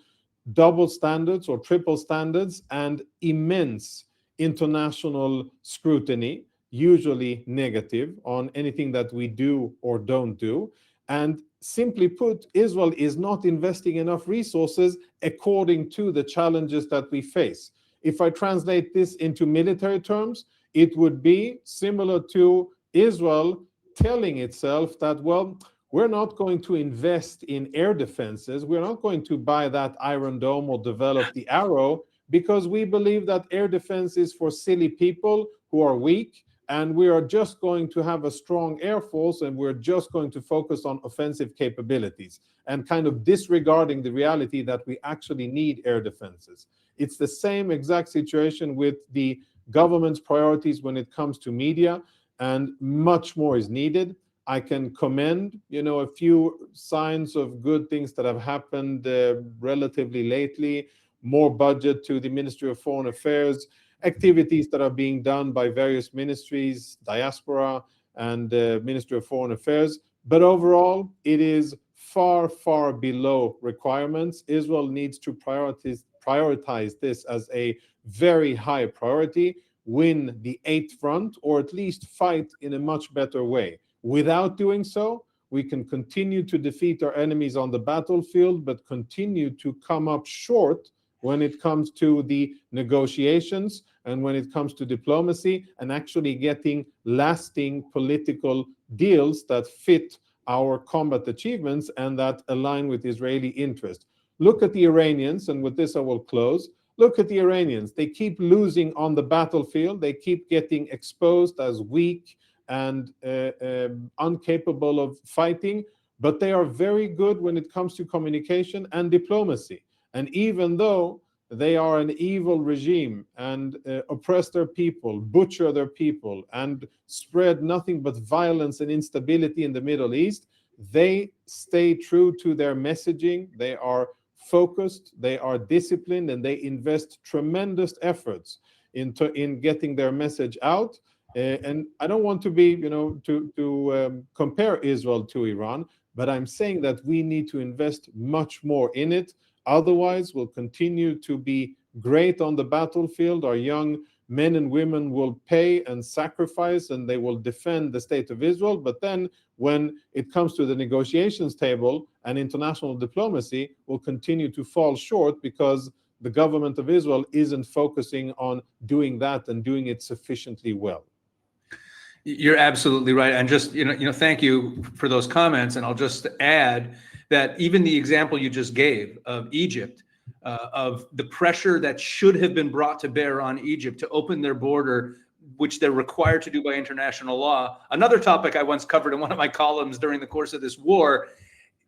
double standards or triple standards and immense international scrutiny, usually negative, on anything that we do or don't do. And simply put, Israel is not investing enough resources according to the challenges that we face. If I translate this into military terms, it would be similar to Israel telling itself that, well, we're not going to invest in air defenses. We're not going to buy that Iron Dome or develop the Arrow, because we believe that air defense is for silly people who are weak, and we are just going to have a strong air force, and we're just going to focus on offensive capabilities, and kind of disregarding the reality that we actually need air defenses. It's the same exact situation with the government's priorities when it comes to media, and much more is needed. I can commend, a few signs of good things that have happened relatively lately. More budget to the Ministry of Foreign Affairs, activities that are being done by various ministries, diaspora, and Ministry of Foreign Affairs. But overall, it is far, far below requirements. Israel needs to prioritize this as a very high priority. win the 8th front, or at least fight in a much better way. Without doing so, we can continue to defeat our enemies on the battlefield, but continue to come up short when it comes to the negotiations and when it comes to diplomacy and actually getting lasting political deals that fit our combat achievements and that align with Israeli interests. Look at the Iranians, and with this I will close. Look at the Iranians. They keep losing on the battlefield. They keep getting exposed as weak and incapable of fighting, but they are very good when it comes to communication and diplomacy. And even though they are an evil regime and oppress their people, butcher their people, and spread nothing but violence and instability in the Middle East, they stay true to their messaging. They are focused, they are disciplined, and they invest tremendous efforts in getting their message out. And I don't want to be, to compare Israel to Iran, but I'm saying that we need to invest much more in it. Otherwise, we'll continue to be great on the battlefield. Our young men and women will pay and sacrifice, and they will defend the state of Israel. But then when it comes to the negotiations table and international diplomacy, we'll continue to fall short because the government of Israel isn't focusing on doing that and doing it sufficiently well. You're absolutely right. And just, thank you for those comments. And I'll just add that even the example you just gave of Egypt, of the pressure that should have been brought to bear on Egypt to open their border, which they're required to do by international law. Another topic I once covered in one of my columns during the course of this war,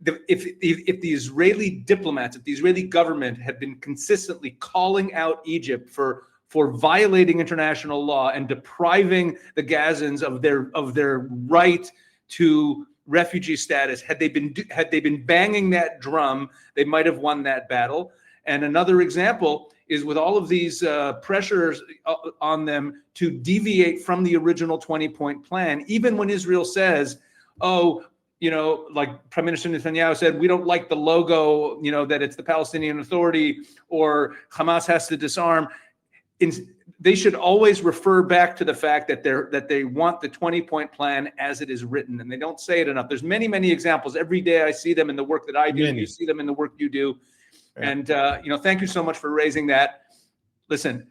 if the Israeli diplomats, if the Israeli government had been consistently calling out Egypt for violating international law and depriving the Gazans of their right to refugee status, had they been banging that drum, they might have won that battle. And another example is with all of these pressures on them to deviate from the original 20-point plan, even when Israel says, like Prime Minister Netanyahu said, we don't like the logo, that it's the Palestinian Authority, or Hamas has to disarm. They should always refer back to the fact that they want the 20-point plan as it is written, and they don't say it enough. There's many, many examples. Every day I see them in the work that I do. You see them in the work you do. Yeah. And thank you so much for raising that. Listen,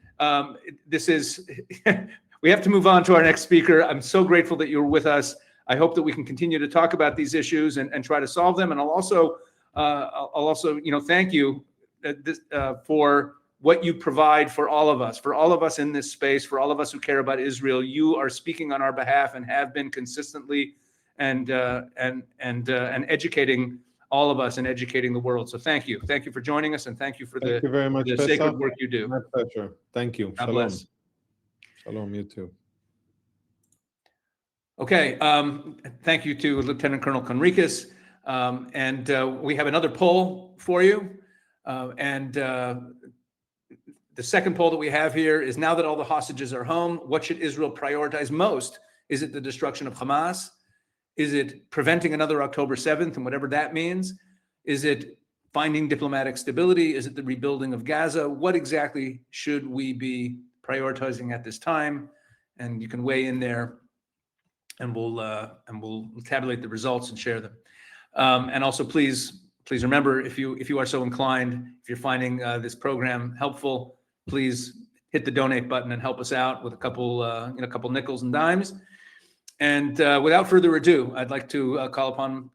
this is we have to move on to our next speaker. I'm so grateful that you're with us. I hope that we can continue to talk about these issues and try to solve them. And I'll also thank you for what you provide for all of us in this space, for all of us who care about Israel. You are speaking on our behalf and have been consistently, and educating all of us and educating the world. So thank you for joining us, and thank you for thank you very much, the sacred work you do. My pleasure. Thank you. God bless. Shalom. You too. Okay. Thank you to Lieutenant Colonel Conricus. And we have another poll for you. The second poll that we have here is, now that all the hostages are home, what should Israel prioritize most? Is it the destruction of Hamas? Is it preventing another October 7th and whatever that means? Is it finding diplomatic stability? Is it the rebuilding of Gaza? What exactly should we be prioritizing at this time? And you can weigh in there, and we'll tabulate the results and share them. And also, please remember, if you are so inclined, if you're finding this program helpful, please hit the donate button and help us out with a couple nickels and dimes. And without further ado, I'd like to call upon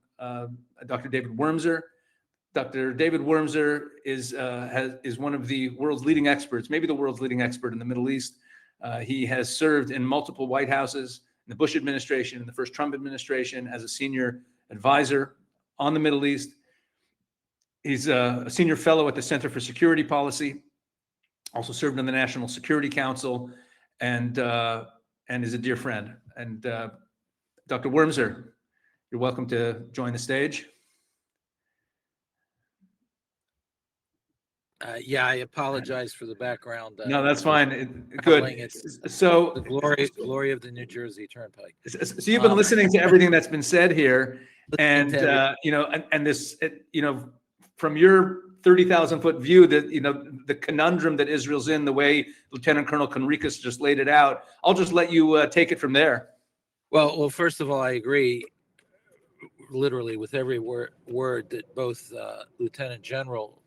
Dr. David Wurmser. Dr. David Wurmser is one of the world's leading experts, maybe the world's leading expert in the Middle East. He has served in multiple White Houses, in the Bush administration, in the first Trump administration, as a senior advisor on the Middle East. He's a senior fellow at the Center for Security Policy, also served in the National Security Council, and is a dear friend. And Dr. Wurmser, you're welcome to join the stage. Yeah, I apologize for the background. No, that's fine. Good. So the glory of the New Jersey Turnpike. So you've been listening to everything that's been said here, and this, from your 30,000-foot view that, the conundrum that Israel's in, the way Lieutenant Colonel Conricus just laid it out. I'll just let you take it from there. Well, first of all, I agree literally with every word that both Lieutenant General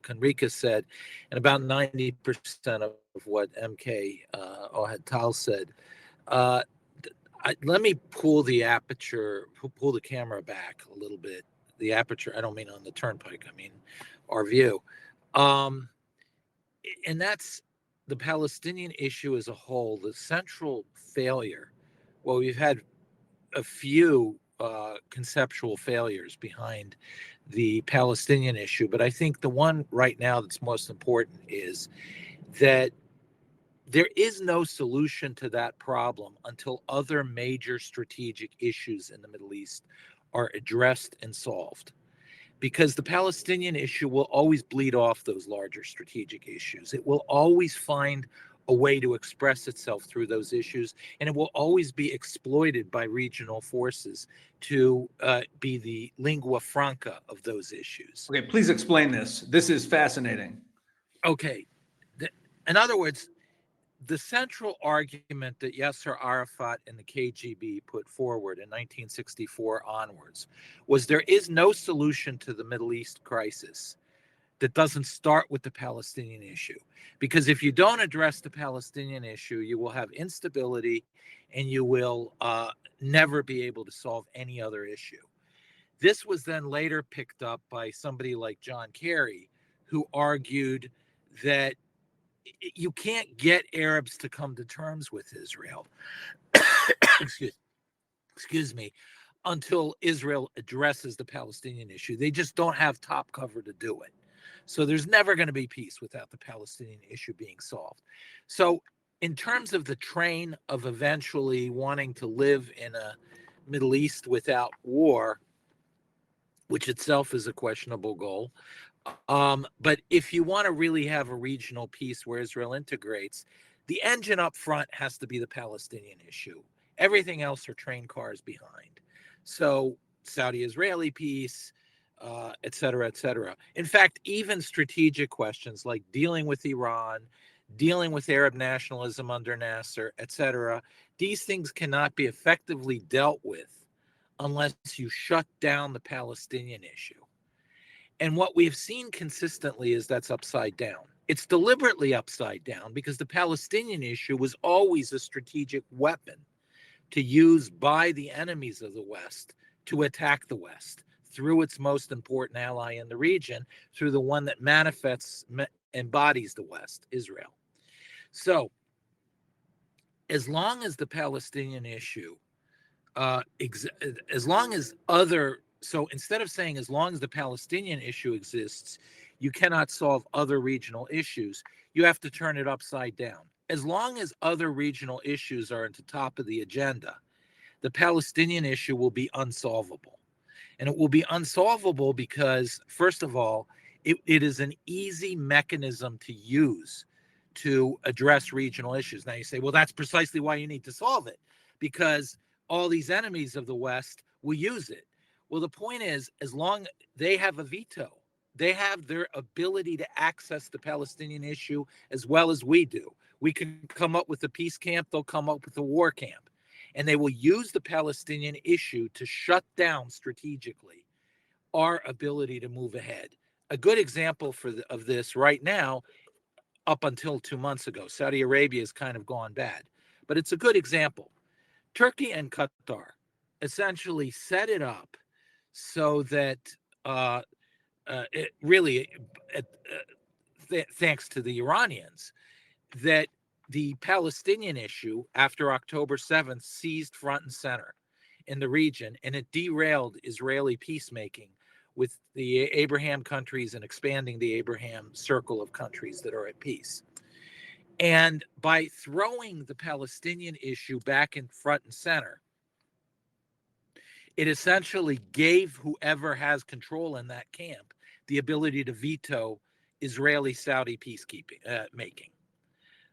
Conricus said, and about 90% of what MK Ohad Tal said. Let me pull the camera back a little bit. The aperture, I don't mean on the turnpike, I mean our view. And that's the Palestinian issue as a whole, the central failure. Well, we've had a few conceptual failures behind the Palestinian issue, but I think the one right now that's most important is that there is no solution to that problem until other major strategic issues in the Middle East are addressed and solved. Because the Palestinian issue will always bleed off those larger strategic issues. It will always find a way to express itself through those issues, and it will always be exploited by regional forces to be the lingua franca of those issues. Okay, please explain this. This is fascinating. Okay. In other words, the central argument that Yasser Arafat and the KGB put forward in 1964 onwards was there is no solution to the Middle East crisis that doesn't start with the Palestinian issue. Because if you don't address the Palestinian issue, you will have instability and you will never be able to solve any other issue. This was then later picked up by somebody like John Kerry, who argued that you can't get Arabs to come to terms with Israel, excuse me, until Israel addresses the Palestinian issue. They just don't have top cover to do it. So there's never going to be peace without the Palestinian issue being solved. So in terms of the train of eventually wanting to live in a Middle East without war, which itself is a questionable goal, but if you want to really have a regional peace where Israel integrates, the engine up front has to be the Palestinian issue. Everything else are train cars behind. So Saudi-Israeli peace, et cetera, et cetera. In fact, even strategic questions like dealing with Iran, dealing with Arab nationalism under Nasser, et cetera, these things cannot be effectively dealt with unless you shut down the Palestinian issue. And what we've seen consistently is that's upside down. It's deliberately upside down because the Palestinian issue was always a strategic weapon to use by the enemies of the West to attack the West through its most important ally in the region, through the one that embodies the West, Israel. So as long as the Palestinian issue, so instead of saying as long as the Palestinian issue exists, you cannot solve other regional issues, you have to turn it upside down. As long as other regional issues are at the top of the agenda, the Palestinian issue will be unsolvable. And it will be unsolvable because, first of all, it is an easy mechanism to use to address regional issues. Now you say, well, that's precisely why you need to solve it, because all these enemies of the West will use it. Well, the point is, as long they have a veto, they have their ability to access the Palestinian issue as well as we do. We can come up with a peace camp, they'll come up with a war camp. And they will use the Palestinian issue to shut down strategically our ability to move ahead. A good example of this right now, up until 2 months ago, Saudi Arabia has kind of gone bad, but it's a good example. Turkey and Qatar essentially set it up so that it really, thanks to the Iranians, that the Palestinian issue after October 7th seized front and center in the region, and it derailed Israeli peacemaking with the Abraham countries and expanding the Abraham circle of countries that are at peace. And by throwing the Palestinian issue back in front and center, it essentially gave whoever has control in that camp the ability to veto Israeli-Saudi peacekeeping making.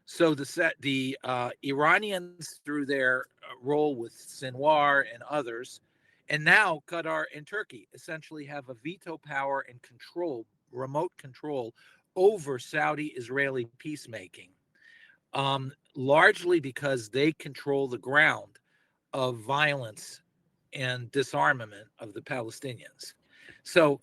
So the Iranians, through their role with Sinwar and others, and now Qatar and Turkey, essentially have a veto power and control remote control over Saudi-Israeli peacemaking, largely because they control the ground of violence and disarmament of the Palestinians. So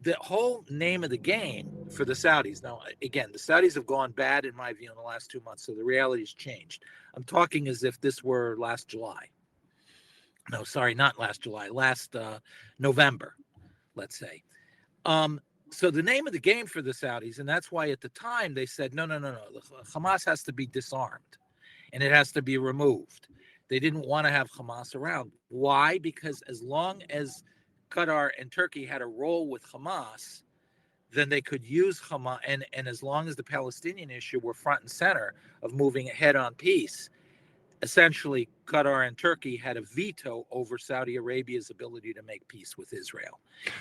the whole name of the game for the Saudis, now again, the Saudis have gone bad in my view in the last 2 months, so the reality's changed. I'm talking as if this were last July. No, sorry, not last July, last November, let's say. So the name of the game for the Saudis, and that's why at the time they said, no, Hamas has to be disarmed and it has to be removed. They didn't want to have Hamas around. Why? Because as long as Qatar and Turkey had a role with Hamas, then they could use Hamas, and as long as the Palestinian issue were front and center of moving ahead on peace, essentially Qatar and Turkey had a veto over Saudi Arabia's ability to make peace with Israel.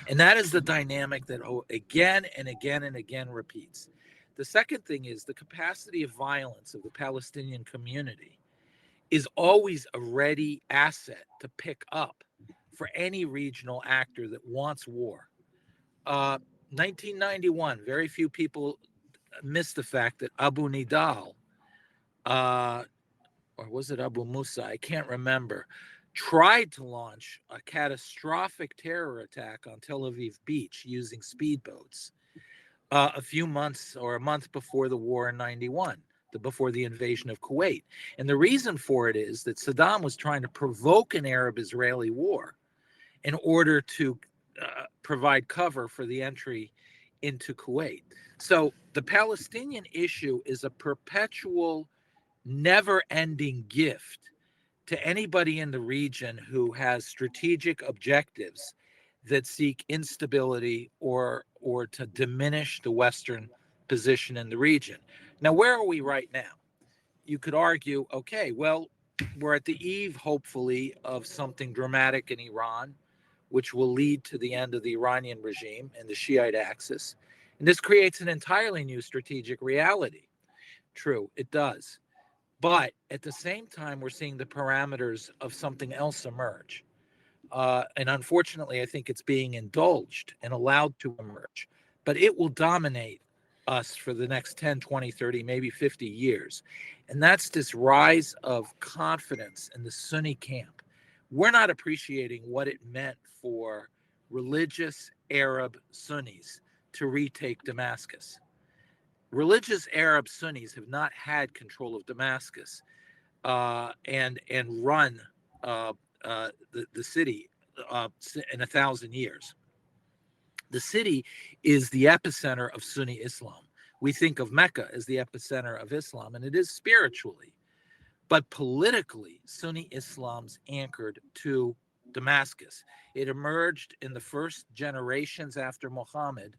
And that is the dynamic that again and again and again repeats. The second thing is the capacity of violence of the Palestinian community is always a ready asset to pick up for any regional actor that wants war. 1991, very few people miss the fact that Abu Nidal, or was it Abu Musa? I can't remember, tried to launch a catastrophic terror attack on Tel Aviv beach using speedboats a few months or a month before the war in 91, before the invasion of Kuwait. And the reason for it is that Saddam was trying to provoke an Arab-Israeli war in order to provide cover for the entry into Kuwait. So the Palestinian issue is a perpetual, never-ending gift to anybody in the region who has strategic objectives that seek instability or to diminish the Western position in the region. Now, where are we right now? You could argue, okay, well, we're at the eve, hopefully, of something dramatic in Iran, which will lead to the end of the Iranian regime and the Shiite axis. And this creates an entirely new strategic reality. True, it does. But at the same time, we're seeing the parameters of something else emerge. And unfortunately, I think it's being indulged and allowed to emerge. But it will dominate us for the next 10, 20, 30, maybe 50 years. And that's this rise of confidence in the Sunni camp. We're not appreciating what it meant for religious Arab Sunnis to retake Damascus. Religious Arab Sunnis have not had control of Damascus and run the city in 1,000 years. The city is the epicenter of Sunni Islam. We think of Mecca as the epicenter of Islam, and it is spiritually. But politically, Sunni Islam's anchored to Damascus. It emerged in the first generations after Muhammad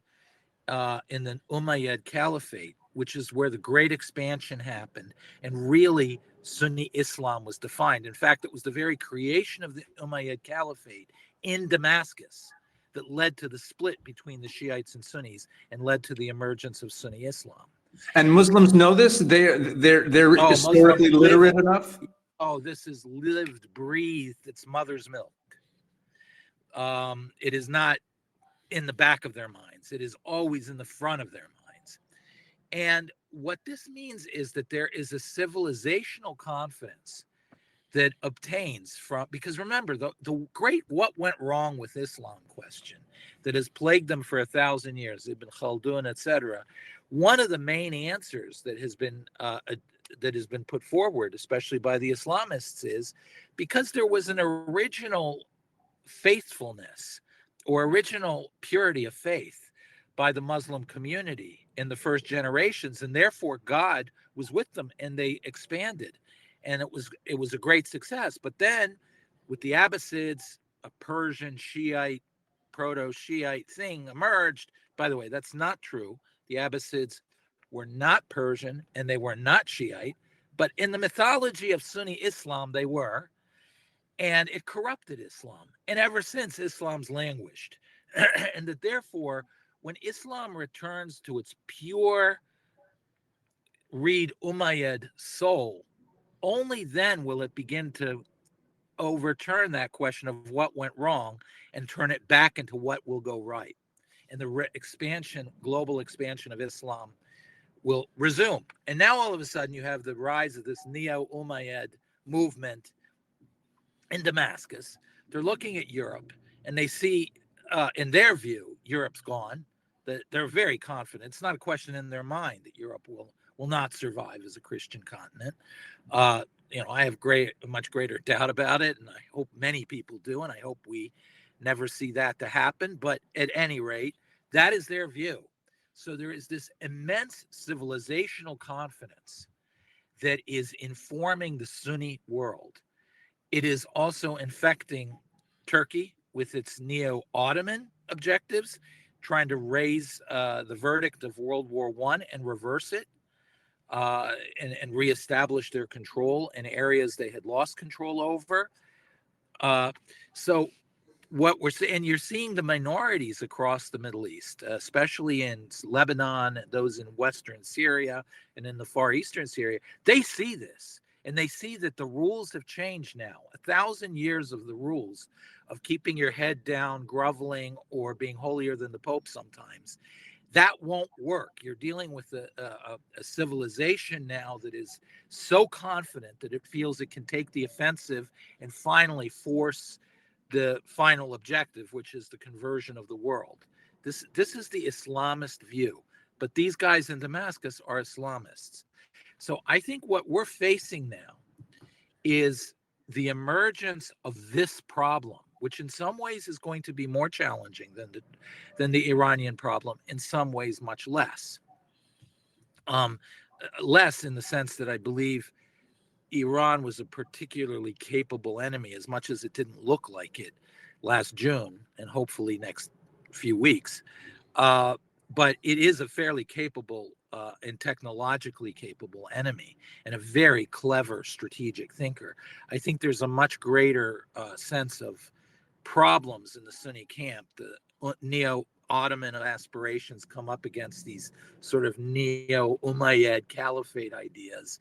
in the Umayyad Caliphate, which is where the great expansion happened. And really, Sunni Islam was defined. In fact, it was the very creation of the Umayyad Caliphate in Damascus that led to the split between the Shiites and Sunnis and led to the emergence of Sunni Islam. And Muslims know this? They're historically literate enough? Oh, this is lived, breathed, it's mother's milk. It is not in the back of their minds. It is always in the front of their minds. And what this means is that there is a civilizational confidence that obtains from, because remember, the great what went wrong with Islam question that has plagued them for 1,000 years, Ibn Khaldun, etc. One of the main answers that has been put forward, especially by the Islamists, is because there was an original faithfulness or original purity of faith by the Muslim community in the first generations, and therefore God was with them and they expanded. And it was a great success. But then with the Abbasids, a Persian Shiite, proto-Shiite thing emerged. By the way, that's not true. The Abbasids were not Persian and they were not Shiite, but in the mythology of Sunni Islam, they were. And it corrupted Islam. And ever since, Islam's languished. And that therefore, when Islam returns to its pure, read Umayyad soul, only then will it begin to overturn that question of what went wrong and turn it back into what will go right. and the global expansion of Islam will resume. And now all of a sudden you have the rise of this Neo-Umayyad movement in Damascus. They're looking at Europe and they see, in their view, Europe's gone. That they're very confident. It's not a question in their mind that Europe will not survive as a Christian continent. I have much greater doubt about it, and I hope many people do, and I hope we never see that to happen. But at any rate, that is their view. So there is this immense civilizational confidence that is informing the Sunni world. It is also infecting Turkey with its neo-Ottoman objectives, trying to raise the verdict of World War I and reverse it, and reestablish their control in areas they had lost control over. So what we're seeing, you're seeing the minorities across the Middle East, especially in Lebanon, those in Western Syria and in the Far Eastern Syria, they see this. And they see that the rules have changed now. 1,000 years of the rules of keeping your head down, groveling, or being holier than the Pope sometimes, that won't work. You're dealing with a civilization now that is so confident that it feels it can take the offensive and finally force the final objective, which is the conversion of the world. This is the Islamist view. But these guys in Damascus are Islamists. So I think what we're facing now is the emergence of this problem, which in some ways is going to be more challenging than the Iranian problem, in some ways much less. Less in the sense that I believe Iran was a particularly capable enemy, as much as it didn't look like it last June and hopefully next few weeks. But it is a fairly capable and technologically capable enemy, and a very clever strategic thinker. I think there's a much greater sense of problems in the Sunni camp. The neo-Ottoman aspirations come up against these sort of neo-Umayyad caliphate ideas.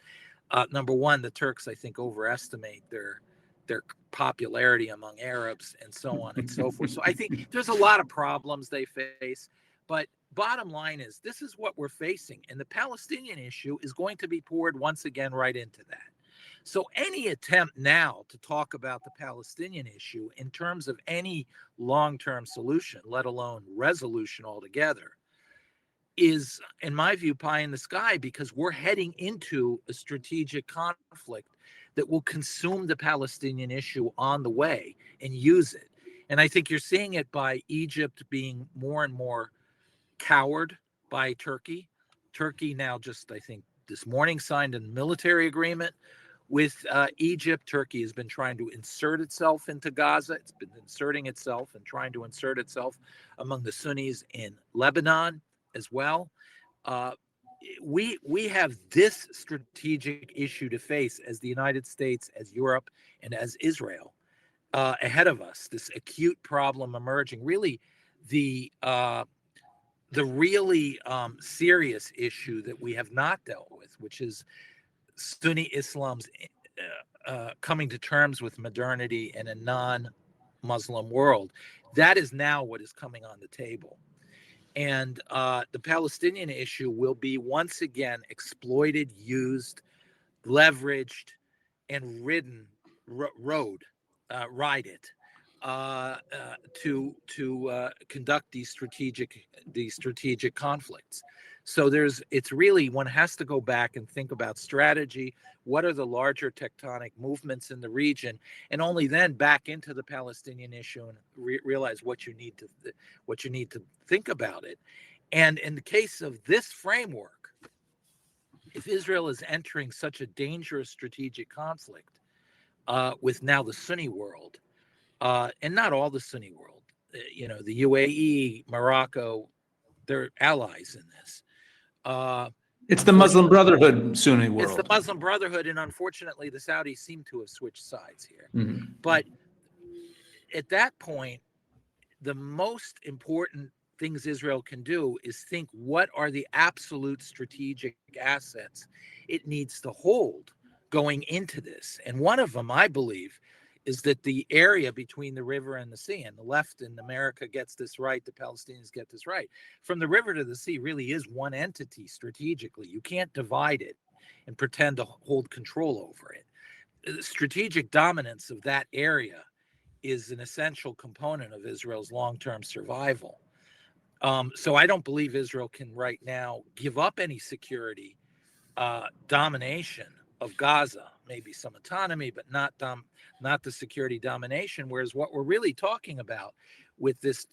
Number one, the Turks, I think, overestimate their popularity among Arabs and so on and so forth. So I think there's a lot of problems they face. But bottom line is, this is what we're facing. And the Palestinian issue is going to be poured once again right into that. So any attempt now to talk about the Palestinian issue in terms of any long-term solution, let alone resolution altogether, is, in my view, pie in the sky, because we're heading into a strategic conflict that will consume the Palestinian issue on the way and use it. And I think you're seeing it by Egypt being more and more cowered by Turkey. Turkey now just, I think, this morning signed a military agreement with Egypt. Turkey has been trying to insert itself into Gaza. It's been inserting itself and trying to insert itself among the Sunnis in Lebanon as well. We have this strategic issue to face as the United States, as Europe, and as Israel ahead of us. This acute problem emerging. Really, the really serious issue that we have not dealt with, which is Sunni Islam's coming to terms with modernity in a non-Muslim world. That is now what is coming on the table. And the Palestinian issue will be once again exploited, used, leveraged, and ride it to conduct these strategic conflicts. So it's really, one has to go back and think about strategy. What are the larger tectonic movements in the region, and only then back into the Palestinian issue and realize what you need to think about it. And in the case of this framework, if Israel is entering such a dangerous strategic conflict with now the Sunni world, and not all the Sunni world, the UAE, Morocco, they're allies in this. It's the Muslim Brotherhood Sunni world. It's the Muslim Brotherhood, and unfortunately, the Saudis seem to have switched sides here. Mm-hmm. But at that point, the most important things Israel can do is think, what are the absolute strategic assets it needs to hold going into this? And one of them, I believe, is that the area between the river and the sea, and the left in America gets this right, the Palestinians get this right. From the river to the sea really is one entity strategically. You can't divide it and pretend to hold control over it. The strategic dominance of that area is an essential component of Israel's long-term survival. So I don't believe Israel can right now give up any security domination of Gaza, maybe some autonomy, but not the security domination. Whereas what we're really talking about with this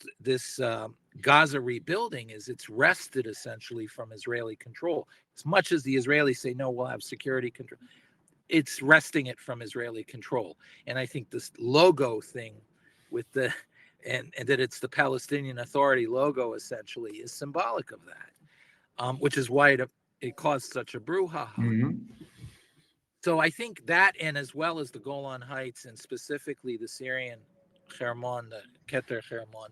Gaza rebuilding is it's wrested essentially from Israeli control. As much as the Israelis say, no, we'll have security control, it's wresting it from Israeli control. And I think this logo thing with the and that it's the Palestinian Authority logo essentially is symbolic of that, which is why it caused such a brouhaha. Mm-hmm. So I think that, and as well as the Golan Heights and specifically the Syrian Hermon, the Keter Hermon,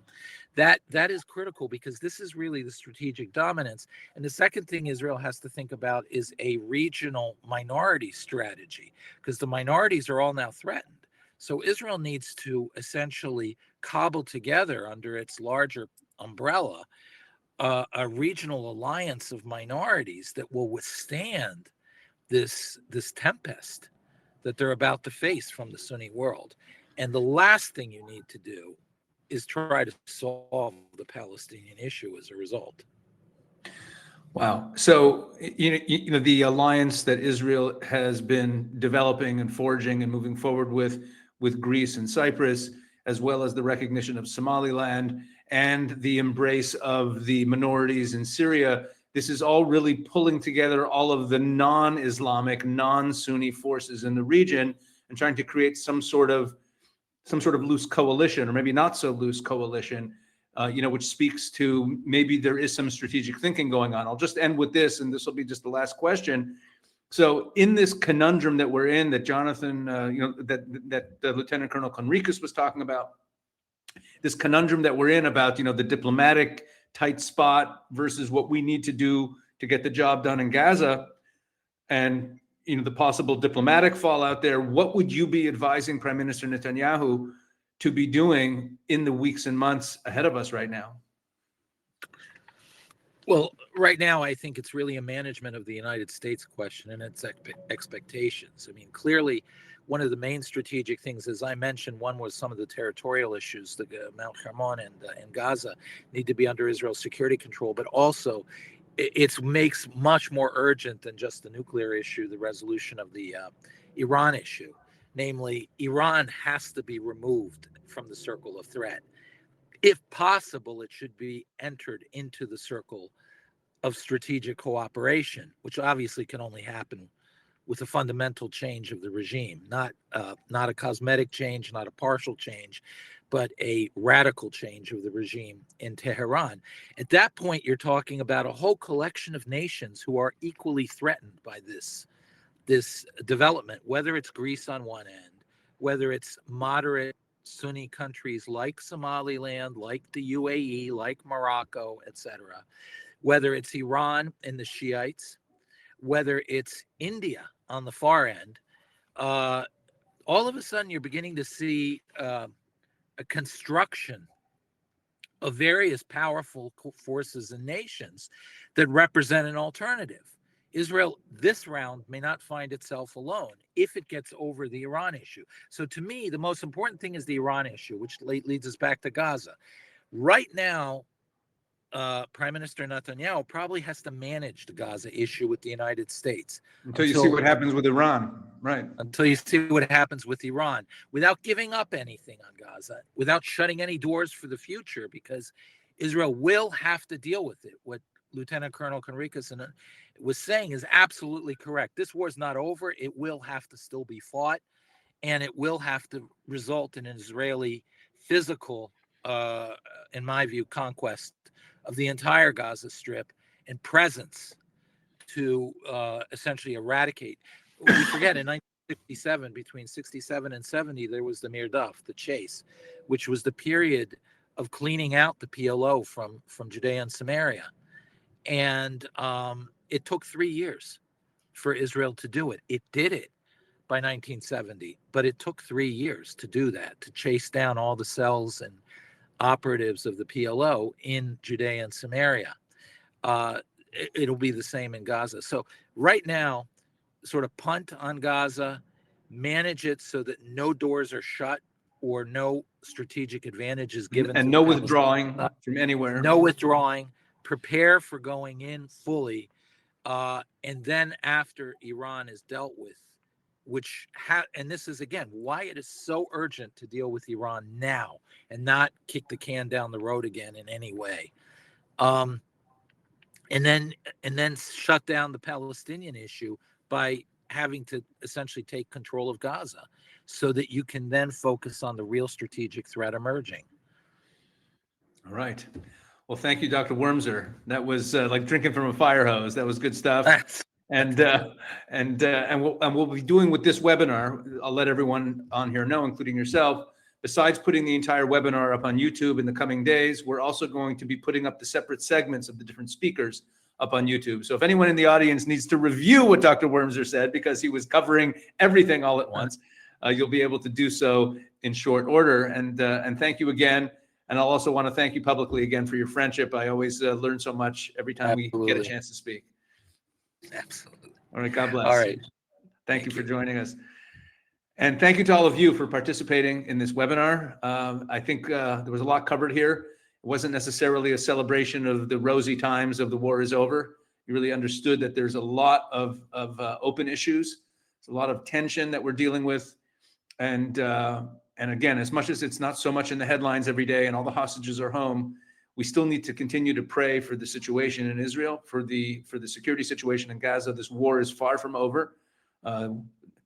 that is critical because this is really the strategic dominance. And the second thing Israel has to think about is a regional minority strategy, because the minorities are all now threatened. So Israel needs to essentially cobble together under its larger umbrella a regional alliance of minorities that will withstand this tempest that they're about to face from the Sunni world. And the last thing you need to do is try to solve the Palestinian issue as a result. Wow. So, you know, the alliance that Israel has been developing and forging and moving forward with Greece and Cyprus, as well as the recognition of Somaliland and the embrace of the minorities in Syria, this is all really pulling together all of the non-Islamic, non-Sunni forces in the region and trying to create some sort of loose coalition, or maybe not so loose coalition, which speaks to maybe there is some strategic thinking going on. I'll just end with this, and this will be just the last question. So in this conundrum that we're in, that Jonathan, that Lieutenant Colonel Conricus was talking about, this conundrum that we're in about, the diplomatic tight spot versus what we need to do to get the job done in Gaza, and the possible diplomatic fallout there, what would you be advising Prime Minister Netanyahu to be doing in the weeks and months ahead of us right now? Well, right now, I think it's really a management of the United States question and its expectations. I mean, clearly, one of the main strategic things, as I mentioned, one was some of the territorial issues, the Mount Hermon and Gaza need to be under Israel's security control, but also it makes much more urgent than just the nuclear issue, the resolution of the Iran issue. Namely, Iran has to be removed from the circle of threat. If possible, it should be entered into the circle of strategic cooperation, which obviously can only happen with a fundamental change of the regime, not a cosmetic change, not a partial change, but a radical change of the regime in Tehran. At that point, you're talking about a whole collection of nations who are equally threatened by this development, whether it's Greece on one end, whether it's moderate Sunni countries like Somaliland, like the UAE, like Morocco, etc., whether it's Iran and the Shiites, whether it's India on the far end. All of a sudden, you're beginning to see a construction of various powerful forces and nations that represent an alternative. Israel, this round, may not find itself alone if it gets over the Iran issue. So to me, the most important thing is the Iran issue, which leads us back to Gaza. Right now, Prime Minister Netanyahu probably has to manage the Gaza issue with the United States. Until you see what happens with Iran, right? Until you see what happens with Iran, without giving up anything on Gaza, without shutting any doors for the future, because Israel will have to deal with it. What Lieutenant Colonel Conricus was saying is absolutely correct. This war is not over. It will have to still be fought, and it will have to result in an Israeli physical, in my view, conquest of the entire Gaza Strip and presence to essentially eradicate. We forget in 1967, between 67 and 70, there was the Mirdaf, the chase, which was the period of cleaning out the PLO from Judea and Samaria. And it took 3 years for Israel to do it. It did it by 1970, but it took 3 years to do that, to chase down all the cells and operatives of the PLO in Judea and Samaria. It'll be the same in Gaza. So right now, sort of punt on Gaza, manage it so that no doors are shut or no strategic advantage is given. And to no the withdrawing from anywhere. No withdrawing. Prepare for going in fully. And then after Iran is dealt with, and this is again why it is so urgent to deal with Iran now and not kick the can down the road again in any way. And then shut down the Palestinian issue by having to essentially take control of Gaza so that you can then focus on the real strategic threat emerging. All right. Well, thank you, Dr. Wormser. That was like drinking from a fire hose. That was good stuff. And we'll be doing with this webinar, I'll let everyone on here know, including yourself, besides putting the entire webinar up on YouTube in the coming days, we're also going to be putting up the separate segments of the different speakers up on YouTube. So if anyone in the audience needs to review what Dr. Wormser said, because he was covering everything all at once, you'll be able to do so in short order. And thank you again. And I'll also want to thank you publicly again for your friendship. I always learn so much every time we get a chance to speak. Absolutely. All right. God bless. All right. Thank you for joining us. And thank you to all of you for participating in this webinar. I think there was a lot covered here. It wasn't necessarily a celebration of the rosy times of the war is over. You really understood that there's a lot of open issues. There's a lot of tension that we're dealing with. And again, as much as it's not so much in the headlines every day and all the hostages are home, we still need to continue to pray for the situation in Israel, for the security situation in Gaza. This war is far from over.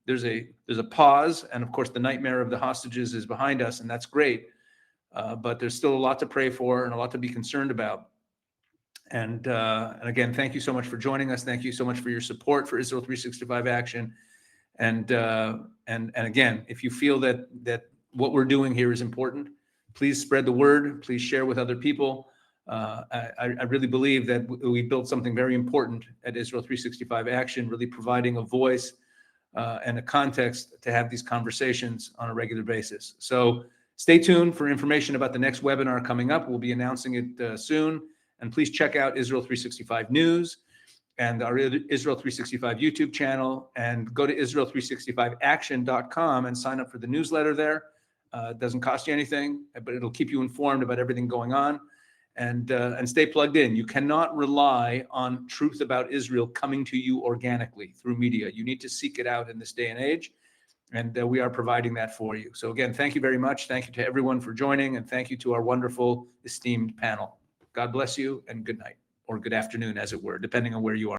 There's a pause, and of course, the nightmare of the hostages is behind us, and that's great. But there's still a lot to pray for and a lot to be concerned about. And again, thank you so much for joining us. Thank you so much for your support for Israel 365 Action. And again, if you feel that what we're doing here is important, please spread the word. Please share with other people. I really believe that we built something very important at Israel 365 Action, really providing a voice and a context to have these conversations on a regular basis. So stay tuned for information about the next webinar coming up. We'll be announcing it soon. And please check out Israel 365 News and our Israel 365 YouTube channel, and go to Israel365action.com and sign up for the newsletter there. It doesn't cost you anything, but it'll keep you informed about everything going on. And stay plugged in. You cannot rely on truth about Israel coming to you organically through media. You need to seek it out in this day and age, and we are providing that for you. So again, thank you very much. Thank you to everyone for joining, and thank you to our wonderful, esteemed panel. God bless you, and good night, or good afternoon, as it were, depending on where you are.